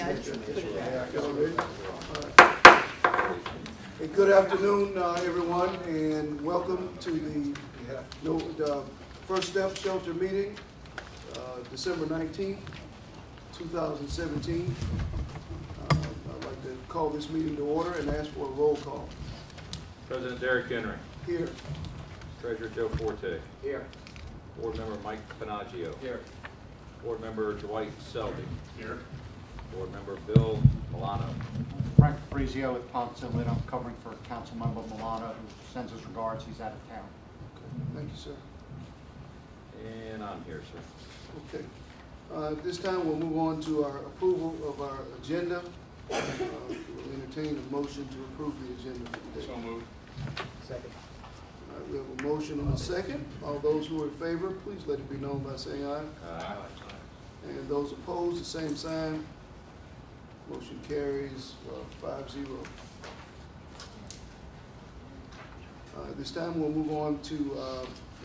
Hey, good afternoon, everyone, and welcome to the First Step Shelter meeting, December 19th, 2017. I'd like to call this meeting to order and ask for a roll call. President Derek Henry. Here. Treasurer Joe Forte. Here. Board Member Mike Panaggio. Here. Board Member Dwight Selby. Here. Board Member Bill Milano. Frank Frizio with Ponce and Lynn. I'm covering for Councilmember Milano, who sends us regards. He's out of town. Okay. Thank you, sir. And I'm here, sir. Okay. This time we'll move on to our approval of our agenda. We'll entertain a motion to approve the agenda for today. So moved. Second. All right, we have a motion and a second. All those who are in favor, please let it be known by saying aye. Aye. And those opposed, the same sign. Motion carries 5-0. This time we'll move on to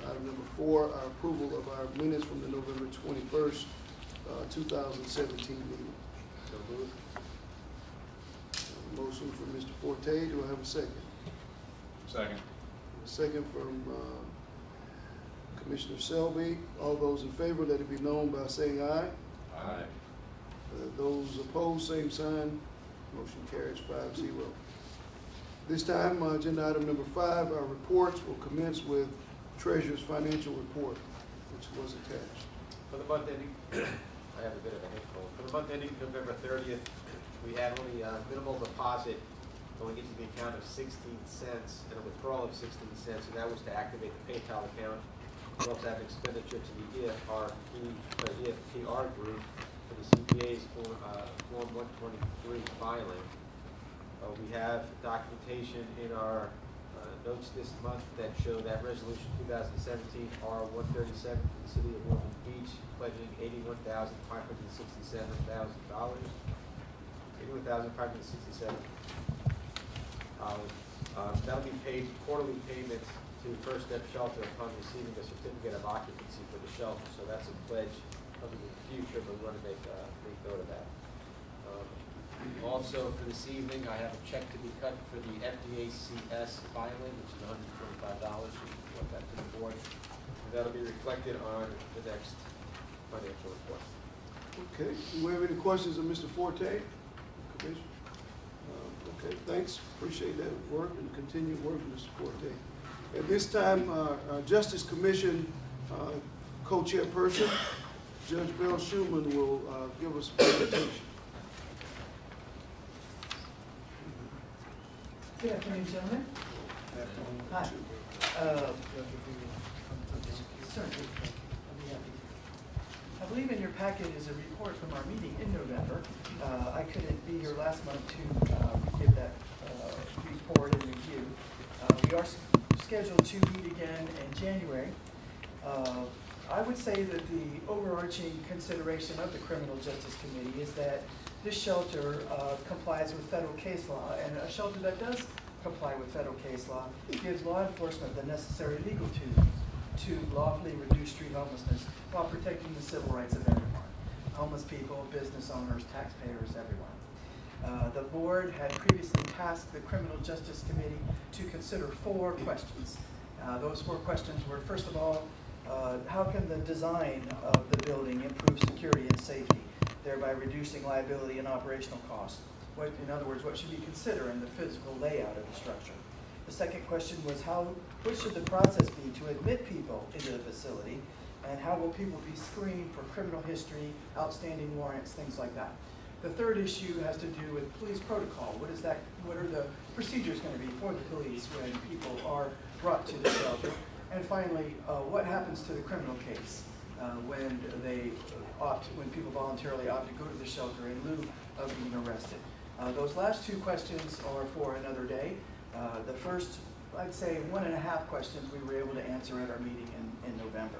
item number 4, our approval of our minutes from the November 21st, 2017 meeting. So moved. Motion from Mr. Forte. Do I have a second? Second. A second from Commissioner Selby. All those in favor, let it be known by saying aye. Aye. Those opposed, same sign. Motion carries 5-0. This time, agenda item number 5, our reports will commence with Treasurer's financial report, which was attached. For the month ending, I have a bit of a head cold. For the month ending November 30th, we had only a minimal deposit going into the account of 16 cents and a withdrawal of 16 cents, and that was to activate the PayPal account. We also have expenditure to the EFTR group for the CPA's Form 123 filing. We have documentation in our notes this month that show that Resolution 2017 R137 for the City of Northern Beach pledging $81,567,000. $81,567. That'll be paid quarterly payments to First Step Shelter upon receiving a certificate of occupancy for the shelter. So that's a pledge of the future, but we want to make note of that. Also, for this evening, I have a check to be cut for the FDACS filing, which is $125. You can put that to the board. And that'll be reflected on the next financial report. Okay. Do we have any questions of Mr. Forte? Commissioner? Okay, thanks. Appreciate that work and continued work, Mr. Forte. At this time, our Justice Commission co-chairperson, Judge Bill Schuman, will give us a presentation. Good afternoon, gentlemen. Hi. Certainly. I'll be happy. I believe in your packet is a report from our meeting in November. I couldn't be here last month to give that report and review. We are scheduled to meet again in January. I would say that the overarching consideration of the Criminal Justice Committee is that this shelter complies with federal case law, and a shelter that does comply with federal case law gives law enforcement the necessary legal tools to lawfully reduce street homelessness while protecting the civil rights of everyone. Homeless people, business owners, taxpayers, everyone. The board had previously tasked the Criminal Justice Committee to consider 4 questions. Those 4 questions were, first of all, how can the design of the building improve security and safety, thereby reducing liability and operational costs? In other words, what should we consider in the physical layout of the structure? The second question was what should the process be to admit people into the facility, and how will people be screened for criminal history, outstanding warrants, things like that? The third issue has to do with police protocol. What are the procedures going to be for the police when people are brought to the shelter? And finally, what happens to the criminal case when people voluntarily opt to go to the shelter in lieu of being arrested? Those last 2 questions are for another day. The first, I'd say, 1.5 questions we were able to answer at our meeting in November.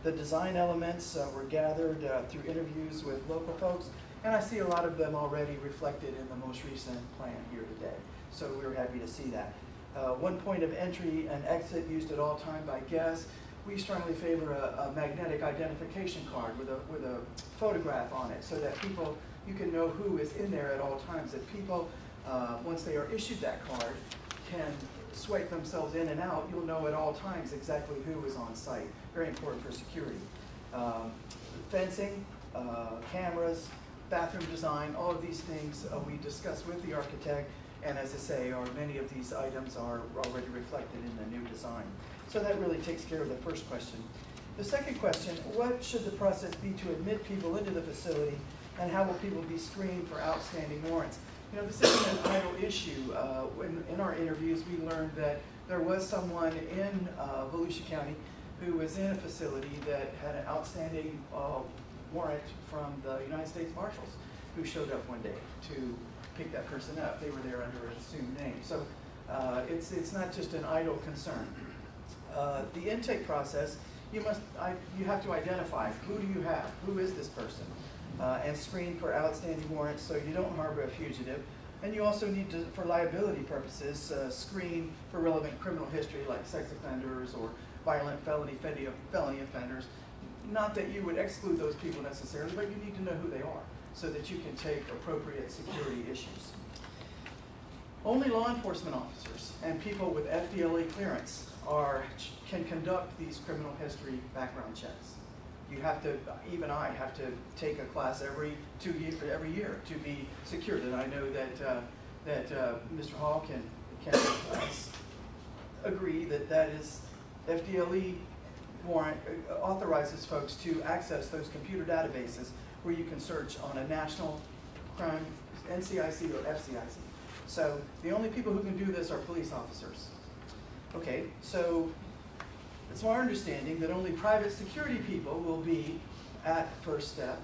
The design elements were gathered through interviews with local folks, and I see a lot of them already reflected in the most recent plan here today. So we were happy to see that. One point of entry and exit used at all time by guests. We strongly favor a magnetic identification card with a photograph on it, so that people you can know who is in there at all times. That people, once they are issued that card, can swipe themselves in and out. You'll know at all times exactly who is on site. Very important for security. Fencing, cameras, bathroom design, all of these things we discussed with the architect, and as I say, many of these items are already reflected in the new design. So that really takes care of the first question. The second question, what should the process be to admit people into the facility, and how will people be screened for outstanding warrants? You know, this isn't an idle issue. In our interviews, we learned that there was someone in Volusia County who was in a facility that had an outstanding warrant from the United States Marshals, who showed up one day to pick that person up. They were there under an assumed name. So it's not just an idle concern. The intake process, you have to identify who do you have, who is this person, and screen for outstanding warrants so you don't harbor a fugitive. And you also need to, for liability purposes, screen for relevant criminal history like sex offenders or violent felony offenders. Not that you would exclude those people necessarily, but you need to know who they are so that you can take appropriate security issues. Only law enforcement officers and people with FDLA clearance can conduct these criminal history background checks. You have to, even I have to take a class every year to be secured. And I know that Mr. Hall can agree that is FDLE warrant authorizes folks to access those computer databases where you can search on a national crime, NCIC or FCIC. So the only people who can do this are police officers. Okay, so it's our understanding that only private security people will be at first step,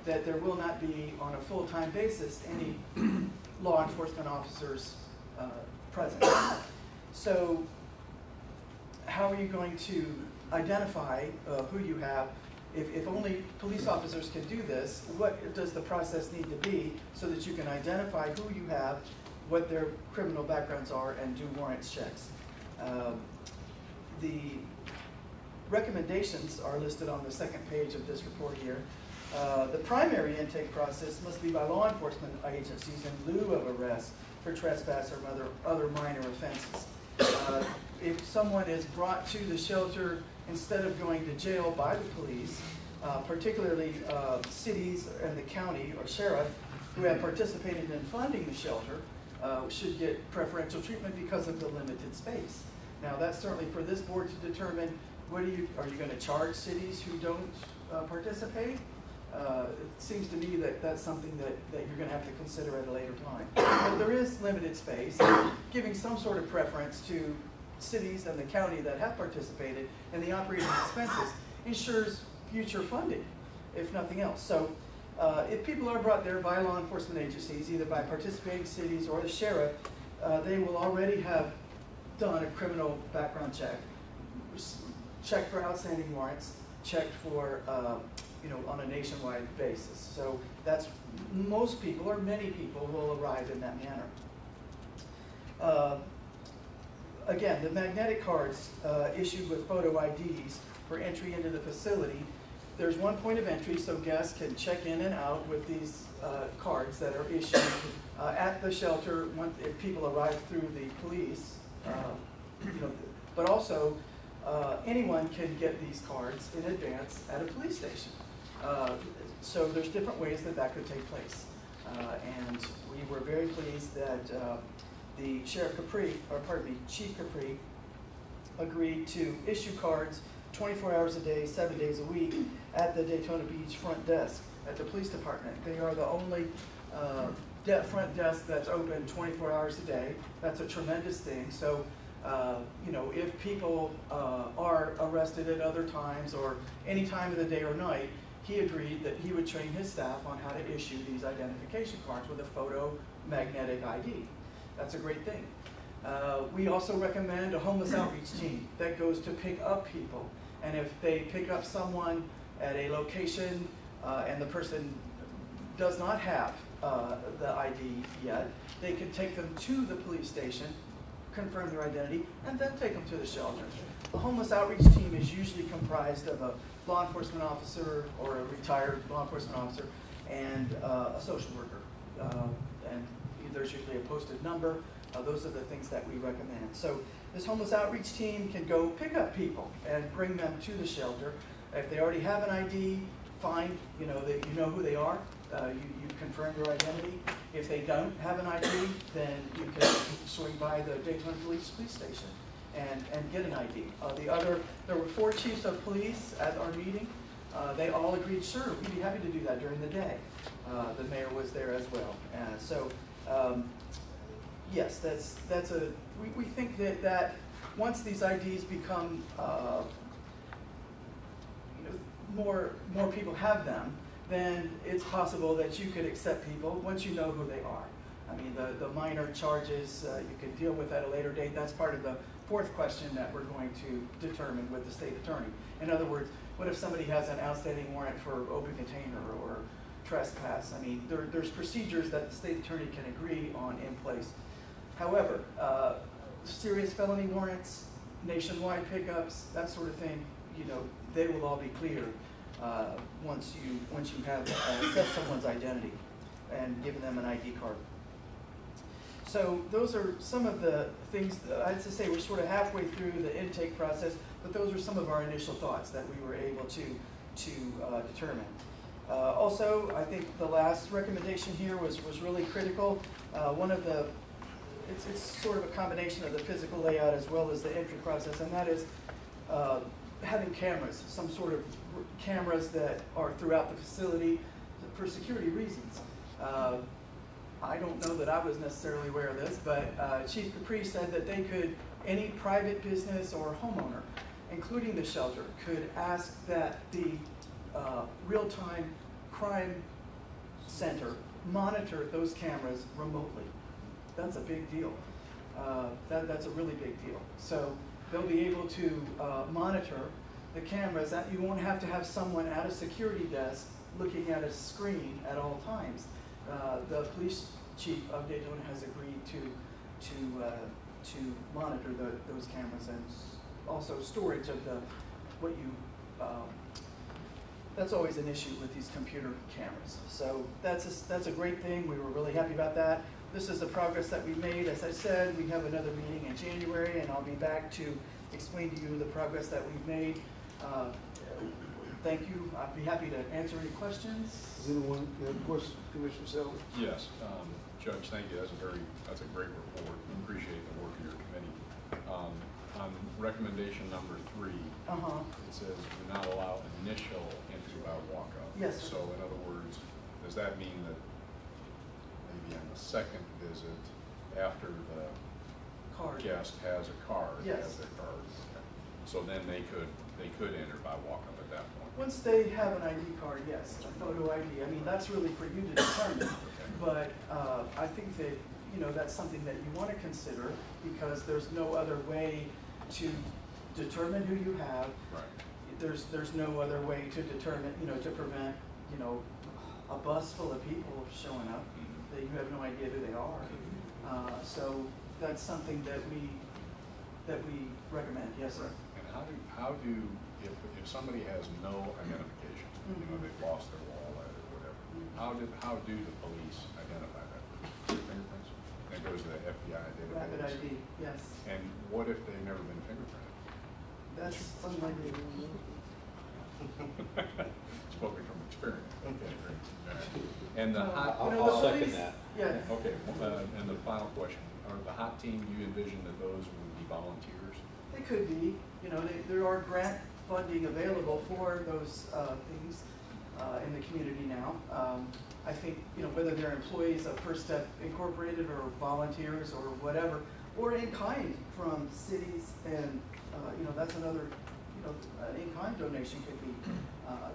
that there will not be on a full-time basis any law enforcement officers present. So how are you going to identify who you have? If only police officers can do this, what does the process need to be so that you can identify who you have, what their criminal backgrounds are, and do warrants checks? The recommendations are listed on the second page of this report here. The primary intake process must be by law enforcement agencies in lieu of arrest for trespass or other minor offenses. If someone is brought to the shelter instead of going to jail by the police, particularly cities and the county or sheriff who have participated in funding the shelter, should get preferential treatment because of the limited space. Now that's certainly for this board to determine. Are you going to charge cities who don't participate? It seems to me that that's something that you're going to have to consider at a later time. But there is limited space. Giving some sort of preference to cities and the county that have participated and the operating expenses ensures future funding, if nothing else. So if people are brought there by law enforcement agencies, either by participating cities or the sheriff, they will already have done a criminal background check, checked for outstanding warrants, checked for on a nationwide basis. So that's, most people or many people will arrive in that manner. Again, the magnetic cards issued with photo IDs for entry into the facility, there's one point of entry so guests can check in and out with these cards that are issued at the shelter if people arrive through the police. But also anyone can get these cards in advance at a police station. So there's different ways that could take place. And we were very pleased that the Chief Capri agreed to issue cards 24 hours a day, 7 days a week at the Daytona Beach front desk at the police department. They are the only front desk that's open 24 hours a day. That's a tremendous thing. So, if people are arrested at other times or any time of the day or night, he agreed that he would train his staff on how to issue these identification cards with a photo magnetic ID. That's a great thing. We also recommend a homeless outreach team that goes to pick up people. And if they pick up someone at a location and the person does not have the ID yet, they can take them to the police station, confirm their identity, and then take them to the shelter. The homeless outreach team is usually comprised of a law enforcement officer or a retired law enforcement officer and a social worker. And there's usually a posted number. Those are the things that we recommend. So this homeless outreach team can go pick up people and bring them to the shelter. If they already have an ID, fine, you know who they are. You confirm your identity. If they don't have an ID, then you can swing by the Daytona Police Station and get an ID. There were 4 chiefs of police at our meeting. They all agreed, sure, we'd be happy to do that during the day. The mayor was there as well. Yes, we think that once these IDs become, more people have them, then it's possible that you could accept people once you know who they are. I mean, the minor charges, you can deal with at a later date. That's part of the 4th question that we're going to determine with the state attorney. In other words, what if somebody has an outstanding warrant for open container or trespass? I mean, there's procedures that the state attorney can agree on in place. However, serious felony warrants, nationwide pickups, that sort of thing, they will all be cleared once you have assessed someone's identity and given them an ID card. So those are some of the things that I'd say we're sort of halfway through the intake process, but those are some of our initial thoughts that we were able to determine. Also, I think the last recommendation here was really critical. It's sort of a combination of the physical layout as well as the entry process, and that is having cameras, some sort of cameras that are throughout the facility for security reasons. I don't know that I was necessarily aware of this, but Chief Capri said that any private business or homeowner, including the shelter, could ask that the real-time crime center monitor those cameras remotely. That's a big deal. That's a really big deal. So they'll be able to monitor the cameras. That you won't have to have someone at a security desk looking at a screen at all times. The police chief of Daytona has agreed to monitor those cameras, and also storage of that's always an issue with these computer cameras. So that's a great thing. We were really happy about that. This is the progress that we've made. As I said, we have another meeting in January, and I'll be back to explain to you the progress that we've made. Thank you. I'd be happy to answer any questions. Does anyone have questions, Commissioner Selby? Yes, Judge, thank you. That's a great report. Appreciate the work of your committee. On recommendation number 3, it says do not allow initial entry by walkout. Yes, sir. So in other words, does that mean that maybe on the second visit, after the guest has a card, yes, has their card, okay. So then they could enter by walk-up at that point? Once they have an ID card, yes, a photo ID. I mean, that's really for you to determine. But I think that, that's something that you want to consider, because there's no other way to determine who you have. Right. There's no other way to determine, to prevent, a bus full of people showing up that you have no idea who they are. So that's something that we recommend. Yes, sir. And how do if somebody has no identification, they've lost their wallet or whatever, how do the police identify that person? Fingerprints? That goes to the FBI database. Rapid ID, yes. And what if they've never been fingerprinted? That's unlikely. Spoken from experience. Okay. And the hot. I'll second that. Yeah. Okay. And the final question: are the hot team? Do you envision that those would be volunteers? They could be. There are grant funding available for those things in the community now. I think, whether they're employees of First Step Incorporated or volunteers or whatever, or in kind from cities, and that's another, an in-kind donation could be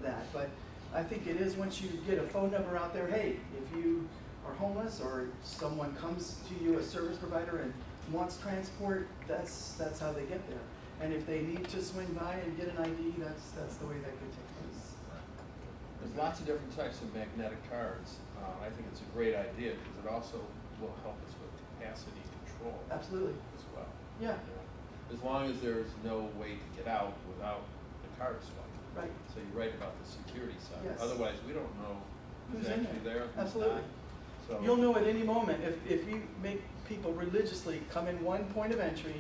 that. But I think it is, once you get a phone number out there, hey, if you are homeless or someone comes to you, a service provider, and wants transport, that's how they get there. And if they need to swing by and get an ID, that's the way that could take place. There's lots of different types of magnetic cards. I think it's a great idea because it also will help us with capacity control. Absolutely. As well. Yeah. As long as there's no way to get out without the card swipe. Right. So you're right about the security side. Yes. Otherwise, we don't know who's in actually there and who's Absolutely. not. So, You'll know at any moment, if you make people religiously come in one point of entry,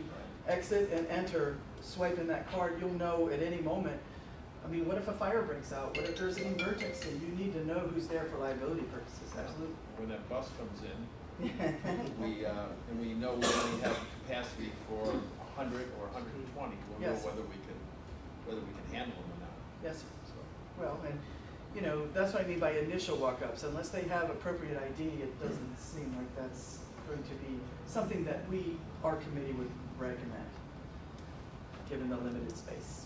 exit and enter, swiping that card, you'll know at any moment. I mean, what if a fire breaks out? What if there's an emergency? You need to know who's there for liability purposes, absolutely. when that bus comes in, we know we only have capacity for 100 or 120, we'll know Yes. whether we can handle them or not. Yes, sir. Well, and, you know, that's what I mean by initial walk-ups. Unless they have appropriate ID, it doesn't seem like that's going to be something that our committee would recommend, given the limited space.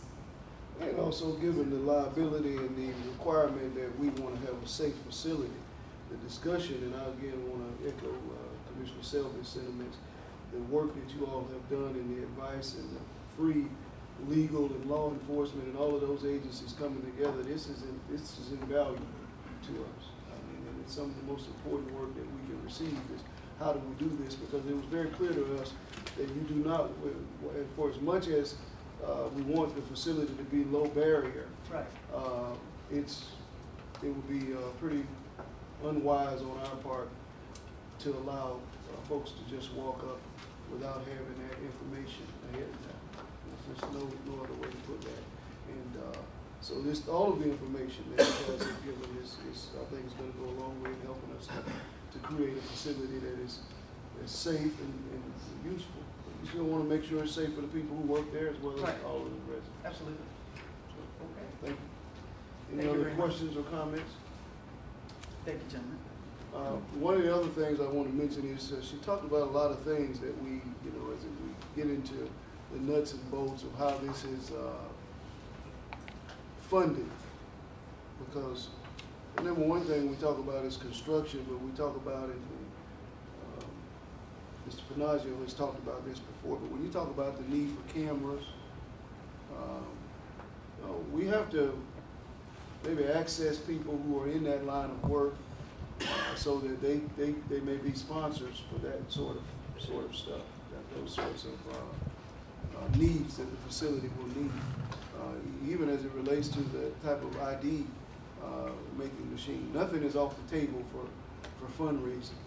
And also given the liability and the requirement that we want to have a safe facility. The discussion, and I again want to echo Commissioner Selby's sentiments, the work that you all have done and the advice and the free legal and law enforcement and all of those agencies coming together, this is invaluable to us. I mean, and it's some of the most important work that we can receive is how do we do this? Because it was very clear to us that you do not, for as much as we want the facility to be low barrier, Right. it would be pretty unwise on our part to allow folks to just walk up without having that information ahead of time. There's just no other way to put that. And so all of the information that you guys have given is I think is going to go a long way in helping us to create a facility that is safe and useful. You still want to make sure it's safe for the people who work there as well as Right. all of the residents. Absolutely. So, Okay. thank you. Thank Any you other very much. questions or comments? Thank you, gentlemen. One of the other things I want to mention is she talked about a lot of things that we, as we get into the nuts and bolts of how this is funded. Because the number one thing we talk about is construction, but we talk about it, Mr. Panaggio has talked about this before, but when you talk about the need for cameras, we have to maybe access people who are in that line of work so that they may be sponsors for that sort of stuff, those sorts of needs that the facility will need, even as it relates to the type of ID making machine. Nothing is off the table for fundraising.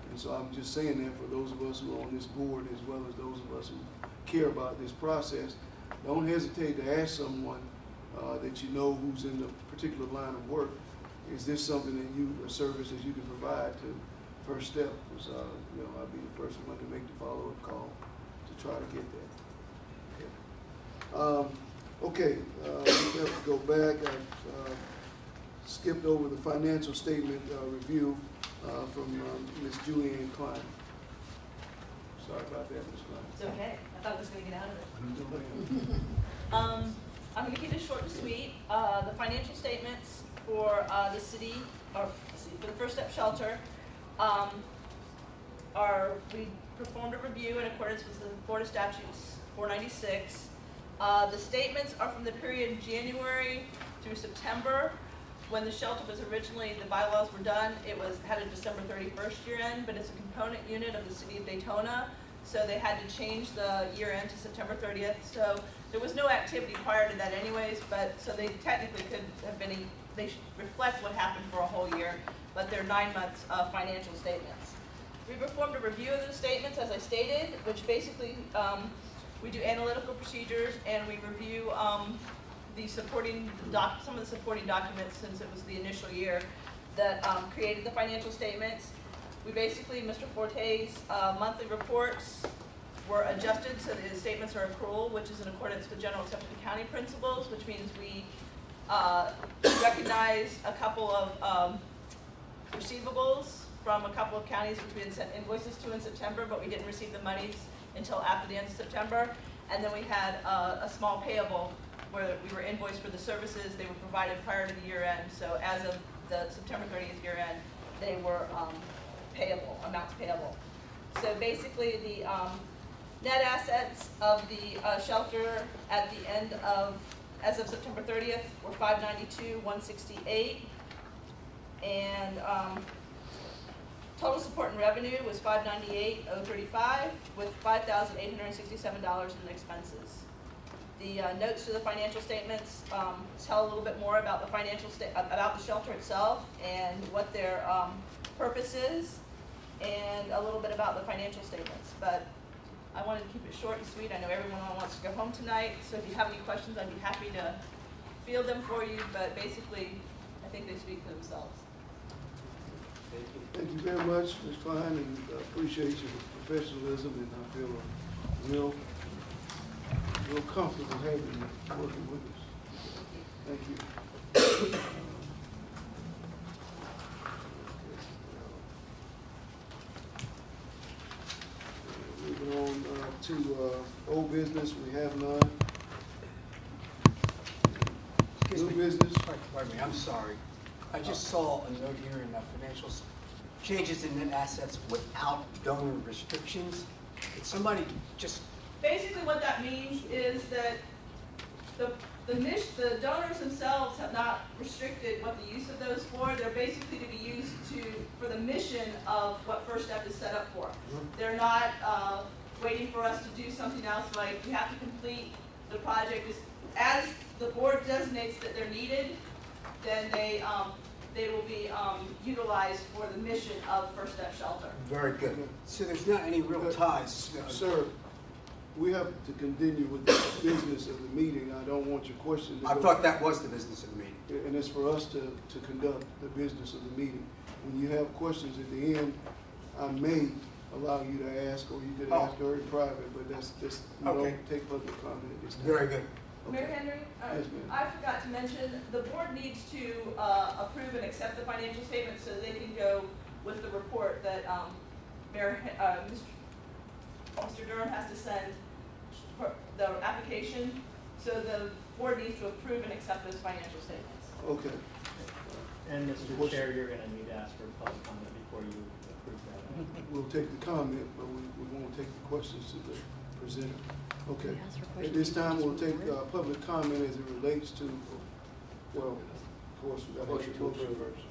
And so I'm just saying that for those of us who are on this board as well as those of us who care about this process, don't hesitate to ask someone that you know who's in a particular line of work, is this something that a service that you can provide to First Step? Because I'll be the first one to make the follow-up call to try to get that. Okay, we have to go back. I skipped over the financial statement review from Ms. Julianne Klein. Sorry about that, Ms. Klein. It's okay. I thought I was going to get out of it. I'm going to keep it short and sweet. The financial statements for the city, or for the First Step Shelter, we performed a review in accordance with the Florida Statutes 496. The statements are from the period January through September. When the shelter was originally, the bylaws were done, had a December 31st year end, but it's a component unit of the city of Daytona, so they had to change the year end to September 30th. So there was no activity prior to that anyways, so they technically could have been, they reflect what happened for a whole year, but they're 9 months of financial statements. We performed a review of the statements, as I stated, which basically, we do analytical procedures and we review some of the supporting documents, since it was the initial year that created the financial statements. We basically, Mr. Forte's monthly reports were adjusted so the statements are accrual, which is in accordance with general accepted accounting principles, which means we recognize a couple of receivables from a couple of counties which we had sent invoices to in September, but we didn't receive the monies until after the end of September. And then we had a small payable where we were invoiced for the services they were provided prior to the year end. So as of the September 30th year end, they were amounts payable. So basically the net assets of the shelter at the end as of September 30th were $592,168, and total support and revenue was $598,035, with $5,867 in expenses. The notes to the financial statements tell a little bit more about the about the shelter itself and what their purpose is, and a little bit about the financial statements. But I wanted to keep it short and sweet. I know everyone wants to go home tonight, so if you have any questions, I'd be happy to field them for you. But basically, I think they speak for themselves. Thank you very much, Ms. Klein, and appreciate your professionalism, and I feel real comfortable having you working with us. Thank you. Moving on to old business, we have none. New business. Pardon me, I'm sorry. I just saw a note here in the financials, changes in net assets without donor restrictions. Could somebody just, Basically, what that means is that the donors themselves have not restricted what the use of those for. They're basically to be used for the mission of what First Step is set up for. They're not waiting for us to do something else, like you have to complete the project. As the board designates that they're needed, then they will be utilized for the mission of First Step Shelter. very good. So there's not any real ties? Sir, we have to continue with the business of the meeting. I don't want your question to I go- thought that was the business of the meeting. And it's for us to conduct the business of the meeting. When you have questions at the end, I may allow you to ask, or you could ask her in private, but that's just, we Okay. don't take public comment at this time. Very good. Mayor Okay. Henry, Yes, ma'am. I forgot to mention, the board needs to approve and accept the financial statements so they can go with the report that Mr. Durham has to send for the application. So the board needs to approve and accept those financial statements. Okay. And Mr. What's- Chair, you're gonna need to ask for public comment before you approve that. We'll take the comment, but we won't take the questions to the presenter. Okay. At this time, we'll take public comment as it relates to, well, of course, we got to have a motion first.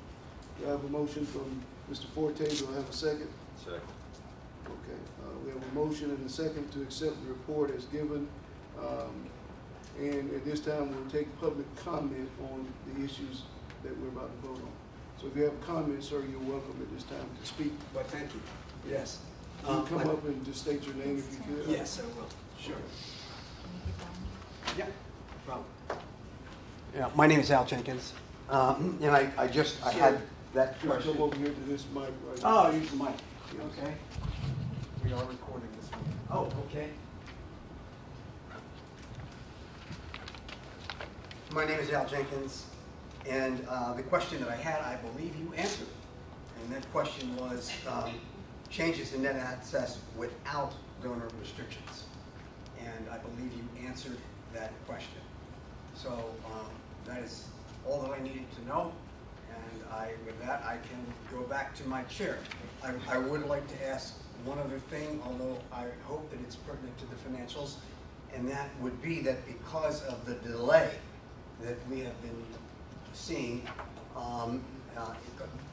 Do I have a motion from Mr. Forte? Do I have a second? Second. Okay. We have a motion and a second to accept the report as given. And at this time, we'll take public comment on the issues that we're about to vote on. So if you have a comment, sir, you're welcome at this time to speak. Well, thank you. Yes. You can come up and just state your name if you could. Yes, I will. Sure. Yeah, no problem. Yeah, my name is Al Jenkins, and I had that You can question. come over here to this mic right Oh, now. use the mic. Okay. We are recording this one. Oh, okay. My name is Al Jenkins, and the question that I had, I believe you answered. And that question was changes in net assets without donor restrictions. And I believe you answered that question. So that is all that I needed to know. And with that, I can go back to my chair. I would like to ask one other thing, although I hope that it's pertinent to the financials, and that would be that because of the delay that we have been seeing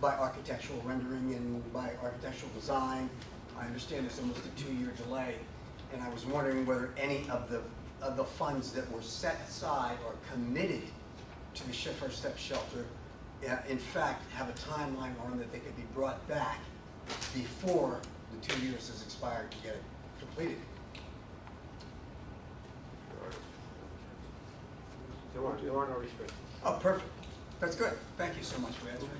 by architectural rendering and by architectural design, I understand there's almost a 2-year delay, and I was wondering whether any of the funds that were set aside or committed to the First Step Shelter in fact have a timeline on that they could be brought back before the 2 years has expired to get it completed. There are no restrictions. Oh, perfect. That's good. Thank you so much for answering.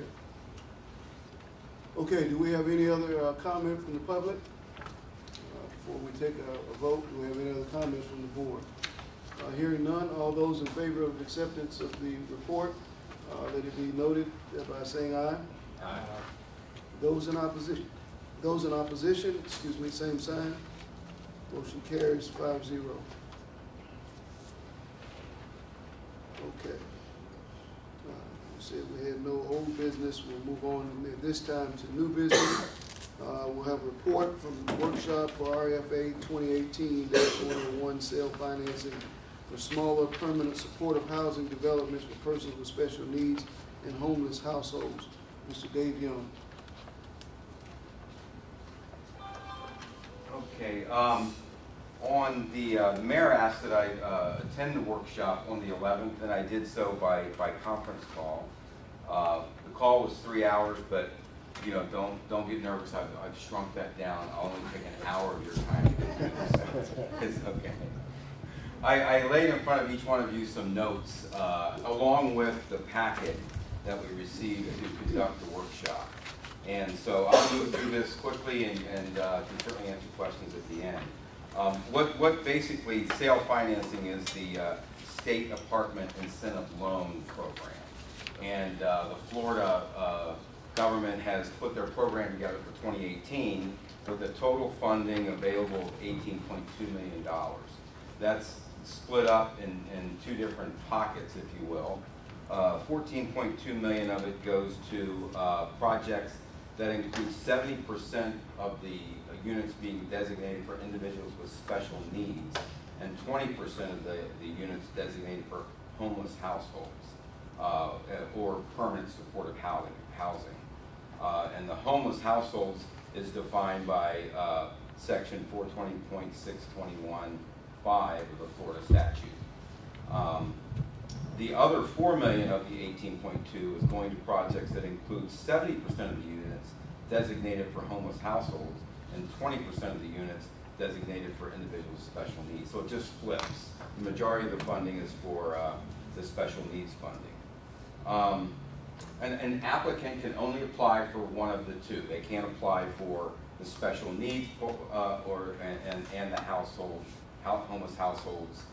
Okay, do we have any other comment from the public? Before we take a vote, do we have any other comments from the board? Hearing none, all those in favor of acceptance of the report, let it be noted by saying aye. Aye. Those in opposition, excuse me, same sign. Motion carries 5-0. Okay. We said we had no old business. We'll move on at this time to new business. We'll have a report from the workshop for RFA 2018-101 sale financing for smaller permanent supportive housing developments for persons with special needs and homeless households. Mr. Dave Young. Okay, On the mayor asked that I attend the workshop on the 11th, and I did so by conference call. The call was 3 hours, but you know, don't get nervous. I've shrunk that down. I'll only take an hour of your time to get through this. It's okay. I laid in front of each one of you some notes, along with the packet that we received to conduct the workshop. And so I'll move through this quickly and can certainly answer questions at the end. What basically sale financing is the state apartment incentive loan program. And the Florida government has put their program together for 2018 with a total funding available of $18.2 million. That's split up in two different pockets, if you will. 14.2 million of it goes to projects that include 70% of the units being designated for individuals with special needs, and 20% of the units designated for homeless households or permanent supportive housing. And the homeless households is defined by section 420.621.5 of the Florida statute. The other 4 million of the 18.2 is going to projects that include 70% of the units designated for homeless households and 20% of the units designated for individuals with special needs. So it just flips. The majority of the funding is for the special needs funding. An applicant can only apply for one of the two. They can't apply for the special needs and the homeless households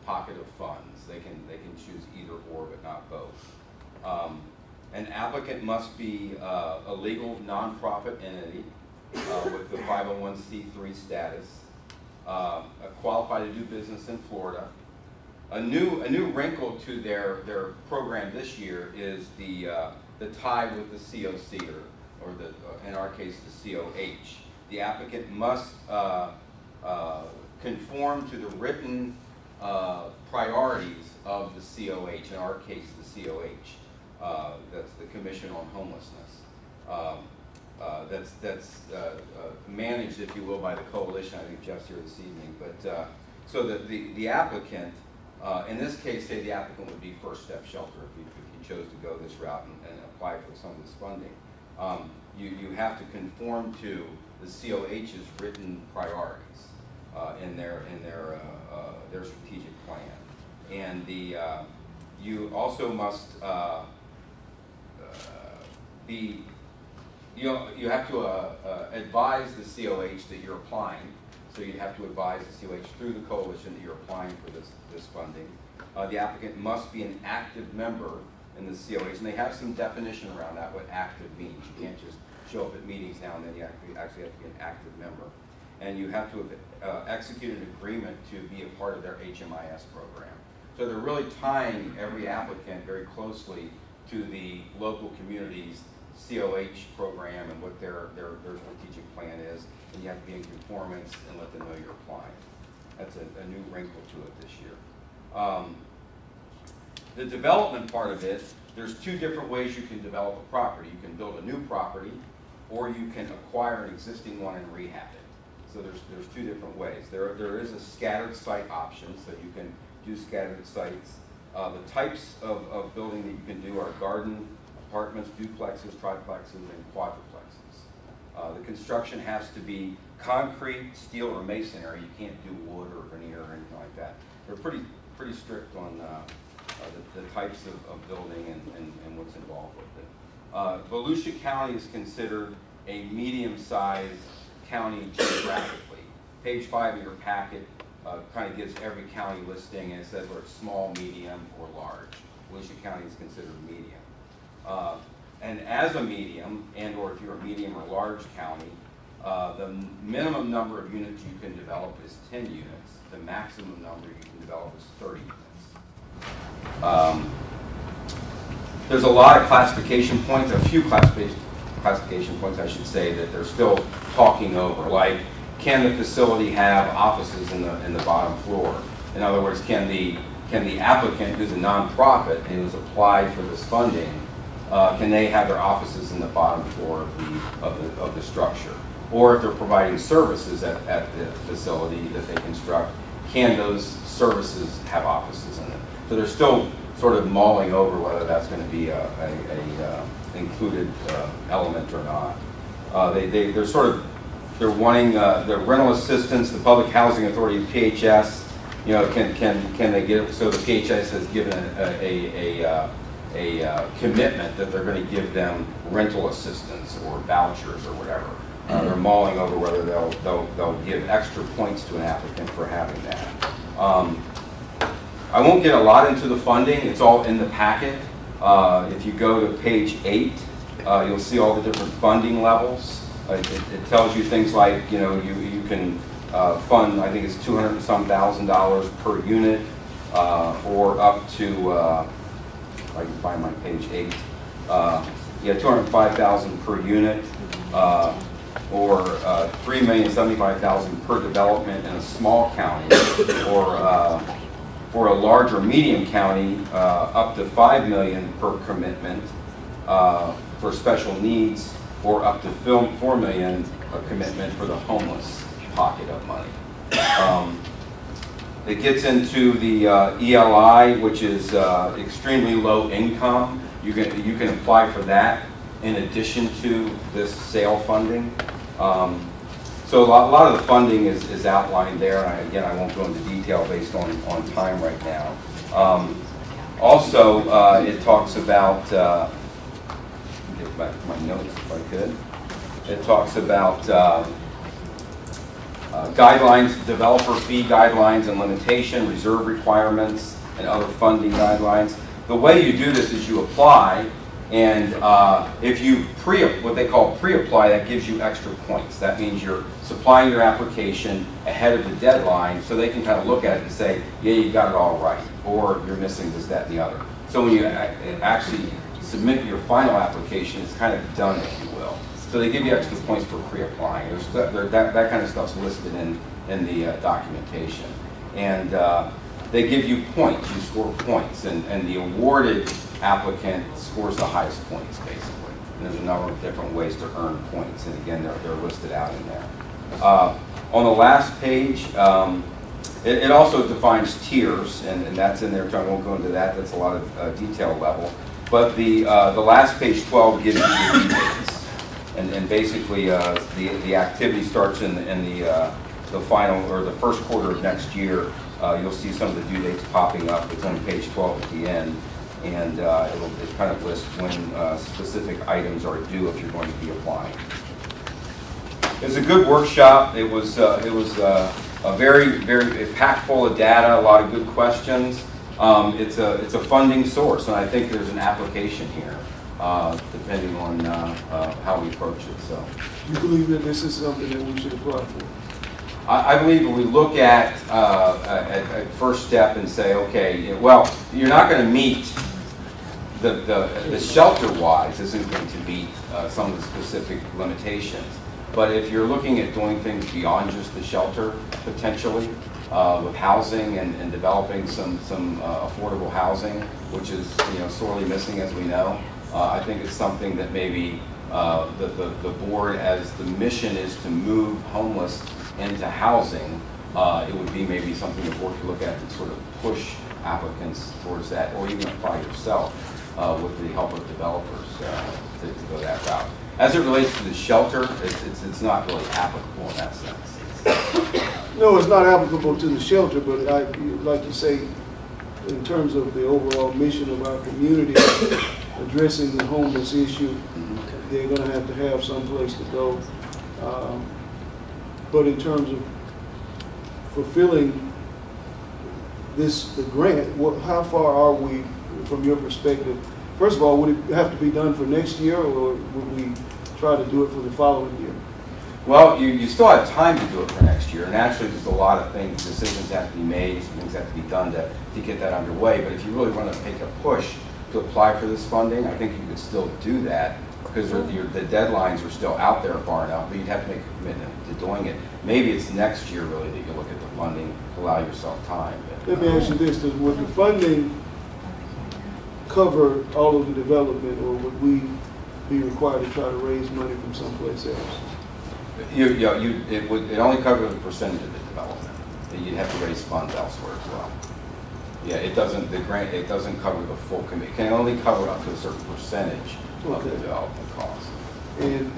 pocket of funds. They can choose either or, but not both. An applicant must be a legal nonprofit entity with the 501c3 status, qualified to do business in Florida. A new wrinkle to their program this year is the tie with the COC, or in our case the COH. The applicant must conform to the written priorities of the COH, in our case the COH, that's the Commission on Homelessness. That's managed, if you will, by the coalition. I think Jeff's here this evening. But so that the applicant, in this case, say the applicant would be First Step Shelter if you chose to go this route and apply for some of this funding. You have to conform to the COH's written priorities in their strategic plan, and you also must you have to advise the COH that you're applying. So you'd have to advise the COH through the coalition that you're applying for this funding. The applicant must be an active member in the COH, and they have some definition around that, what active means. You can't just show up at meetings now and then. You actually have to be an active member. And you have to execute an agreement to be a part of their HMIS program. So they're really tying every applicant very closely to the local community's COH program and what their strategic plan is, and you have to be in conformance and let them know you're applying. That's a new wrinkle to it this year. The development part of it, there's two different ways you can develop a property. You can build a new property, or you can acquire an existing one and rehab it. So there's two different ways. There is a scattered site option, so you can do scattered sites. The types of building that you can do are garden, apartments, duplexes, triplexes, and quadruplexes. The construction has to be concrete, steel, or masonry. You can't do wood or veneer or anything like that. They're pretty strict on the types of building and what's involved with it. Volusia County is considered a medium-sized county geographically. Page 5 of your packet kind of gives every county listing, and it says whether it's small, medium, or large. Volusia County is considered medium. And as a medium, and or if you're a medium or large county, the minimum number of units you can develop is 10 units. The maximum number you can develop is 30 units. There's a lot of classification points, a few classification points I should say, that they're still talking over, like can the facility have offices in the bottom floor? In other words, can the applicant, who's a nonprofit and who's applied for this funding, can they have their offices in the bottom floor of the structure? or if they're providing services at the facility that they construct, can those services have offices in it? So they're still sort of mulling over whether that's going to be a included element or not. They're wanting the rental assistance, the Public Housing Authority, PHS. You know, can they get it? So the PHS has given a commitment that they're going to give them rental assistance or vouchers or whatever. They're mulling over whether they'll give extra points to an applicant for having that. I won't get a lot into the funding. It's all in the packet. If you go to page 8, you'll see all the different funding levels. It tells you things like, you know, you can fund, I think it's $200 and some thousand per unit, or up to, if I can find my page 8, yeah, $205,000 per unit, or $3,075,000 per development in a small county, or for a large or medium county, up to $5 million per commitment for special needs, or up to $4 million commitment for the homeless pocket of money. It gets into the ELI, which is extremely low income. You can apply for that in addition to this sale funding. So a lot of the funding is outlined there, and again, I won't go into detail based on time right now. Also, it talks about, get back to my notes if I could. It talks about guidelines, developer fee guidelines and limitation, reserve requirements, and other funding guidelines. The way you do this is you apply, and if you what they call pre-apply, that gives you extra points. That means you're supplying your application ahead of the deadline, so they can kind of look at it and say, yeah, you got it all right, or you're missing this, that, and the other. So when you actually submit your final application, it's kind of done, if you will. So they give you extra points for pre-applying. That kind of stuff's listed in the documentation. And they give you points, you score points, and the awarded applicant scores the highest points, basically. And there's a number of different ways to earn points, and again, they're listed out in there. On the last page, it also defines tiers, and that's in there, so I won't go into that. That's a lot of detail level. But the last page 12 gives you the due dates. And basically, the activity starts in the final, or the first quarter of next year. You'll see some of the due dates popping up. It's on page 12 at the end, and it kind of lists when specific items are due if you're going to be applying. It's a good workshop. It was a very packed full of data, a lot of good questions. It's a funding source, and I think there's an application here, depending on how we approach it. So, you believe that this is something that we should apply for? I believe when we look at first step and say, okay, well, you're not going to meet the shelter-wise isn't going to meet some of the specific limitations. But if you're looking at doing things beyond just the shelter, potentially, with housing and developing some affordable housing, which is sorely missing, as we know, I think it's something that maybe the board, as the mission is to move homeless into housing, it would be maybe something the board could look at to sort of push applicants towards that, or even apply yourself with the help of developers to go that route. As it relates to the shelter, it's not really applicable in that sense. No, it's not applicable to the shelter, but I'd like to say, in terms of the overall mission of our community, addressing the homeless issue, they're going to have some place to go. But in terms of fulfilling the grant, how far are we, from your perspective? First of all, would it have to be done for next year, or would we try to do it for the following year? Well, you still have time to do it for next year. Naturally, there's a lot of things, decisions have to be made, some things have to be done to get that underway. But if you really want to make a push to apply for this funding, I think you could still do that, because the deadlines are still out there far enough, but you'd have to make a commitment to doing it. Maybe it's next year, really, that you look at the funding, allow yourself time. Let me ask you this, would the funding cover all of the development, or would we be required to try to raise money from someplace else? It only covers a percentage of the development. You'd have to raise funds elsewhere as well. Yeah, it doesn't, the grant, it doesn't cover the full commit, it can only cover up to a certain percentage of the Okay. development cost. And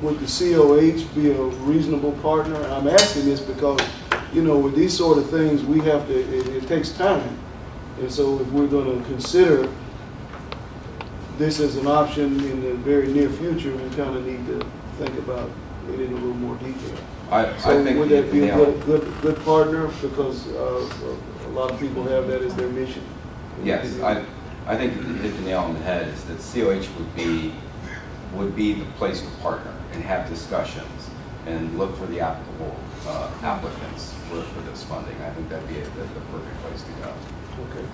would the COH be a reasonable partner? And I'm asking this because, you know, with these sort of things, we have to, it takes time. And so if we're gonna consider this as an option in the very near future, we kind of need to think about it in a little more detail. I think would that be a you good partner, because a lot of people have that as their mission? Yes, I think you hit the nail on the head, is that COH would be the place to partner and have discussions and look for the applicable applicants for this funding. I think that'd be the perfect place to go. Okay.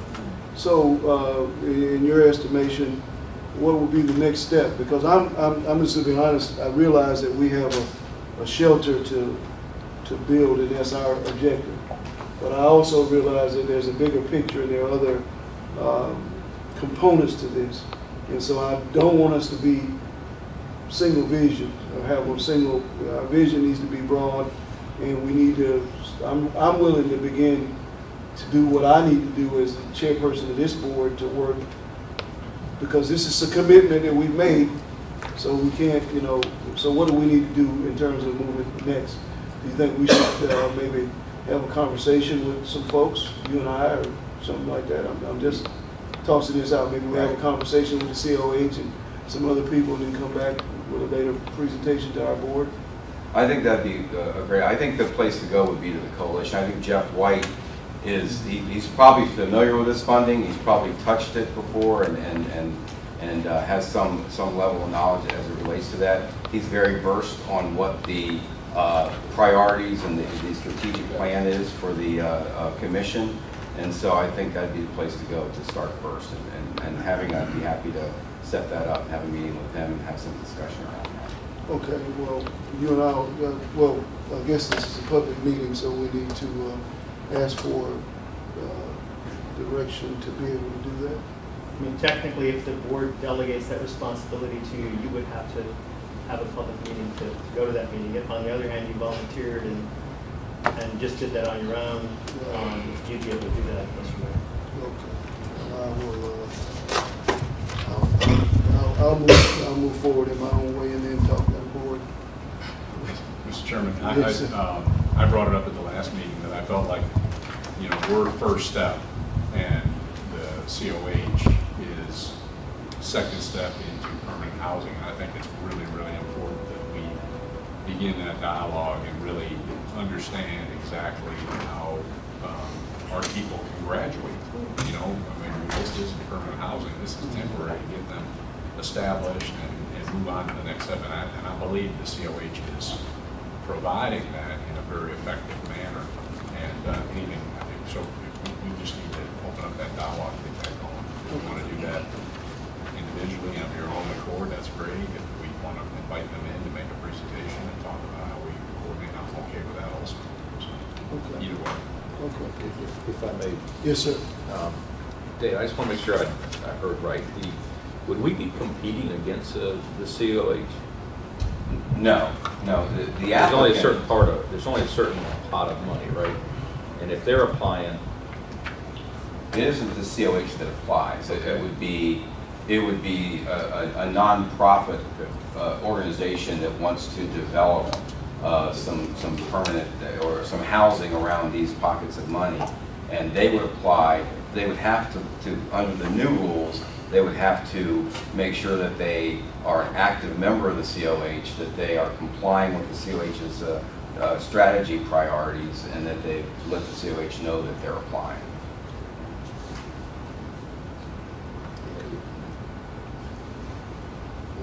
So, in your estimation, what would be the next step? Because I'm just to be honest, I realize that we have a shelter to build, and that's our objective. But I also realize that there's a bigger picture, and there are other components to this. And so I don't want us to be single vision, or have a single, our vision needs to be broad, and we need to, I'm willing to begin to do what I need to do as the chairperson of this board to work, because this is a commitment that we've made, so we can't, you know, so what do we need to do in terms of moving next? Do you think we should maybe have a conversation with some folks, you and I, or something like that? I'm just tossing this out. Maybe we have a conversation with the COH and some other people, and then come back with a later presentation to our board. I think that'd be a great, I think the place to go would be to the coalition. I think Jeff White is, he's probably familiar with this funding. He's probably touched it before and has some level of knowledge as it relates to that. He's very versed on what the priorities and the strategic plan is for the commission. And so I think that'd be the place to go to start first. And I'd be happy to set that up, have a meeting with them, and have some discussion around that. Okay, well, you and I, well, I guess this is a public meeting, so we need to ask for direction to be able to do that. I mean, technically, if the board delegates that responsibility to you, you would have to have a public meeting to go to that meeting. If on the other hand, you volunteered and just did that on your own, you'd be able to do that, Mr. Mayor. Okay. I'll move forward in my own way and then talk to the board. Mr. Chairman, Yes, I brought it up at the last meeting that I felt like, you know, we're first step, and the COH is second step into permanent housing. And I think it's really, really important that we begin that dialogue and really understand exactly how our people can graduate. You know, I mean, this isn't permanent housing. This is temporary to get them established and move on to the next step. And I believe the COH is providing that in a very effective manner. And anything, I think, so we just need to open up that dialogue, get that going. If we want to do that individually of your own accord, that's great. If we want to invite them in to make a presentation and talk about how we coordinate, I'm okay with that also. So, Okay. either way. Okay. If I may, Yes, sir. Dave, I just want to make sure I heard right. Would we be competing against the COH? No. The There's only a applicant, certain there's only a certain pot of money, right? And if they're applying, it isn't the COH that applies. It would be a nonprofit organization that wants to develop some permanent or some housing around these pockets of money, and they would apply. They would have to under the new rules, they would have to make sure that they are an active member of the COH, that they are complying with the COH's strategy priorities, and that they let the COH know that they're applying.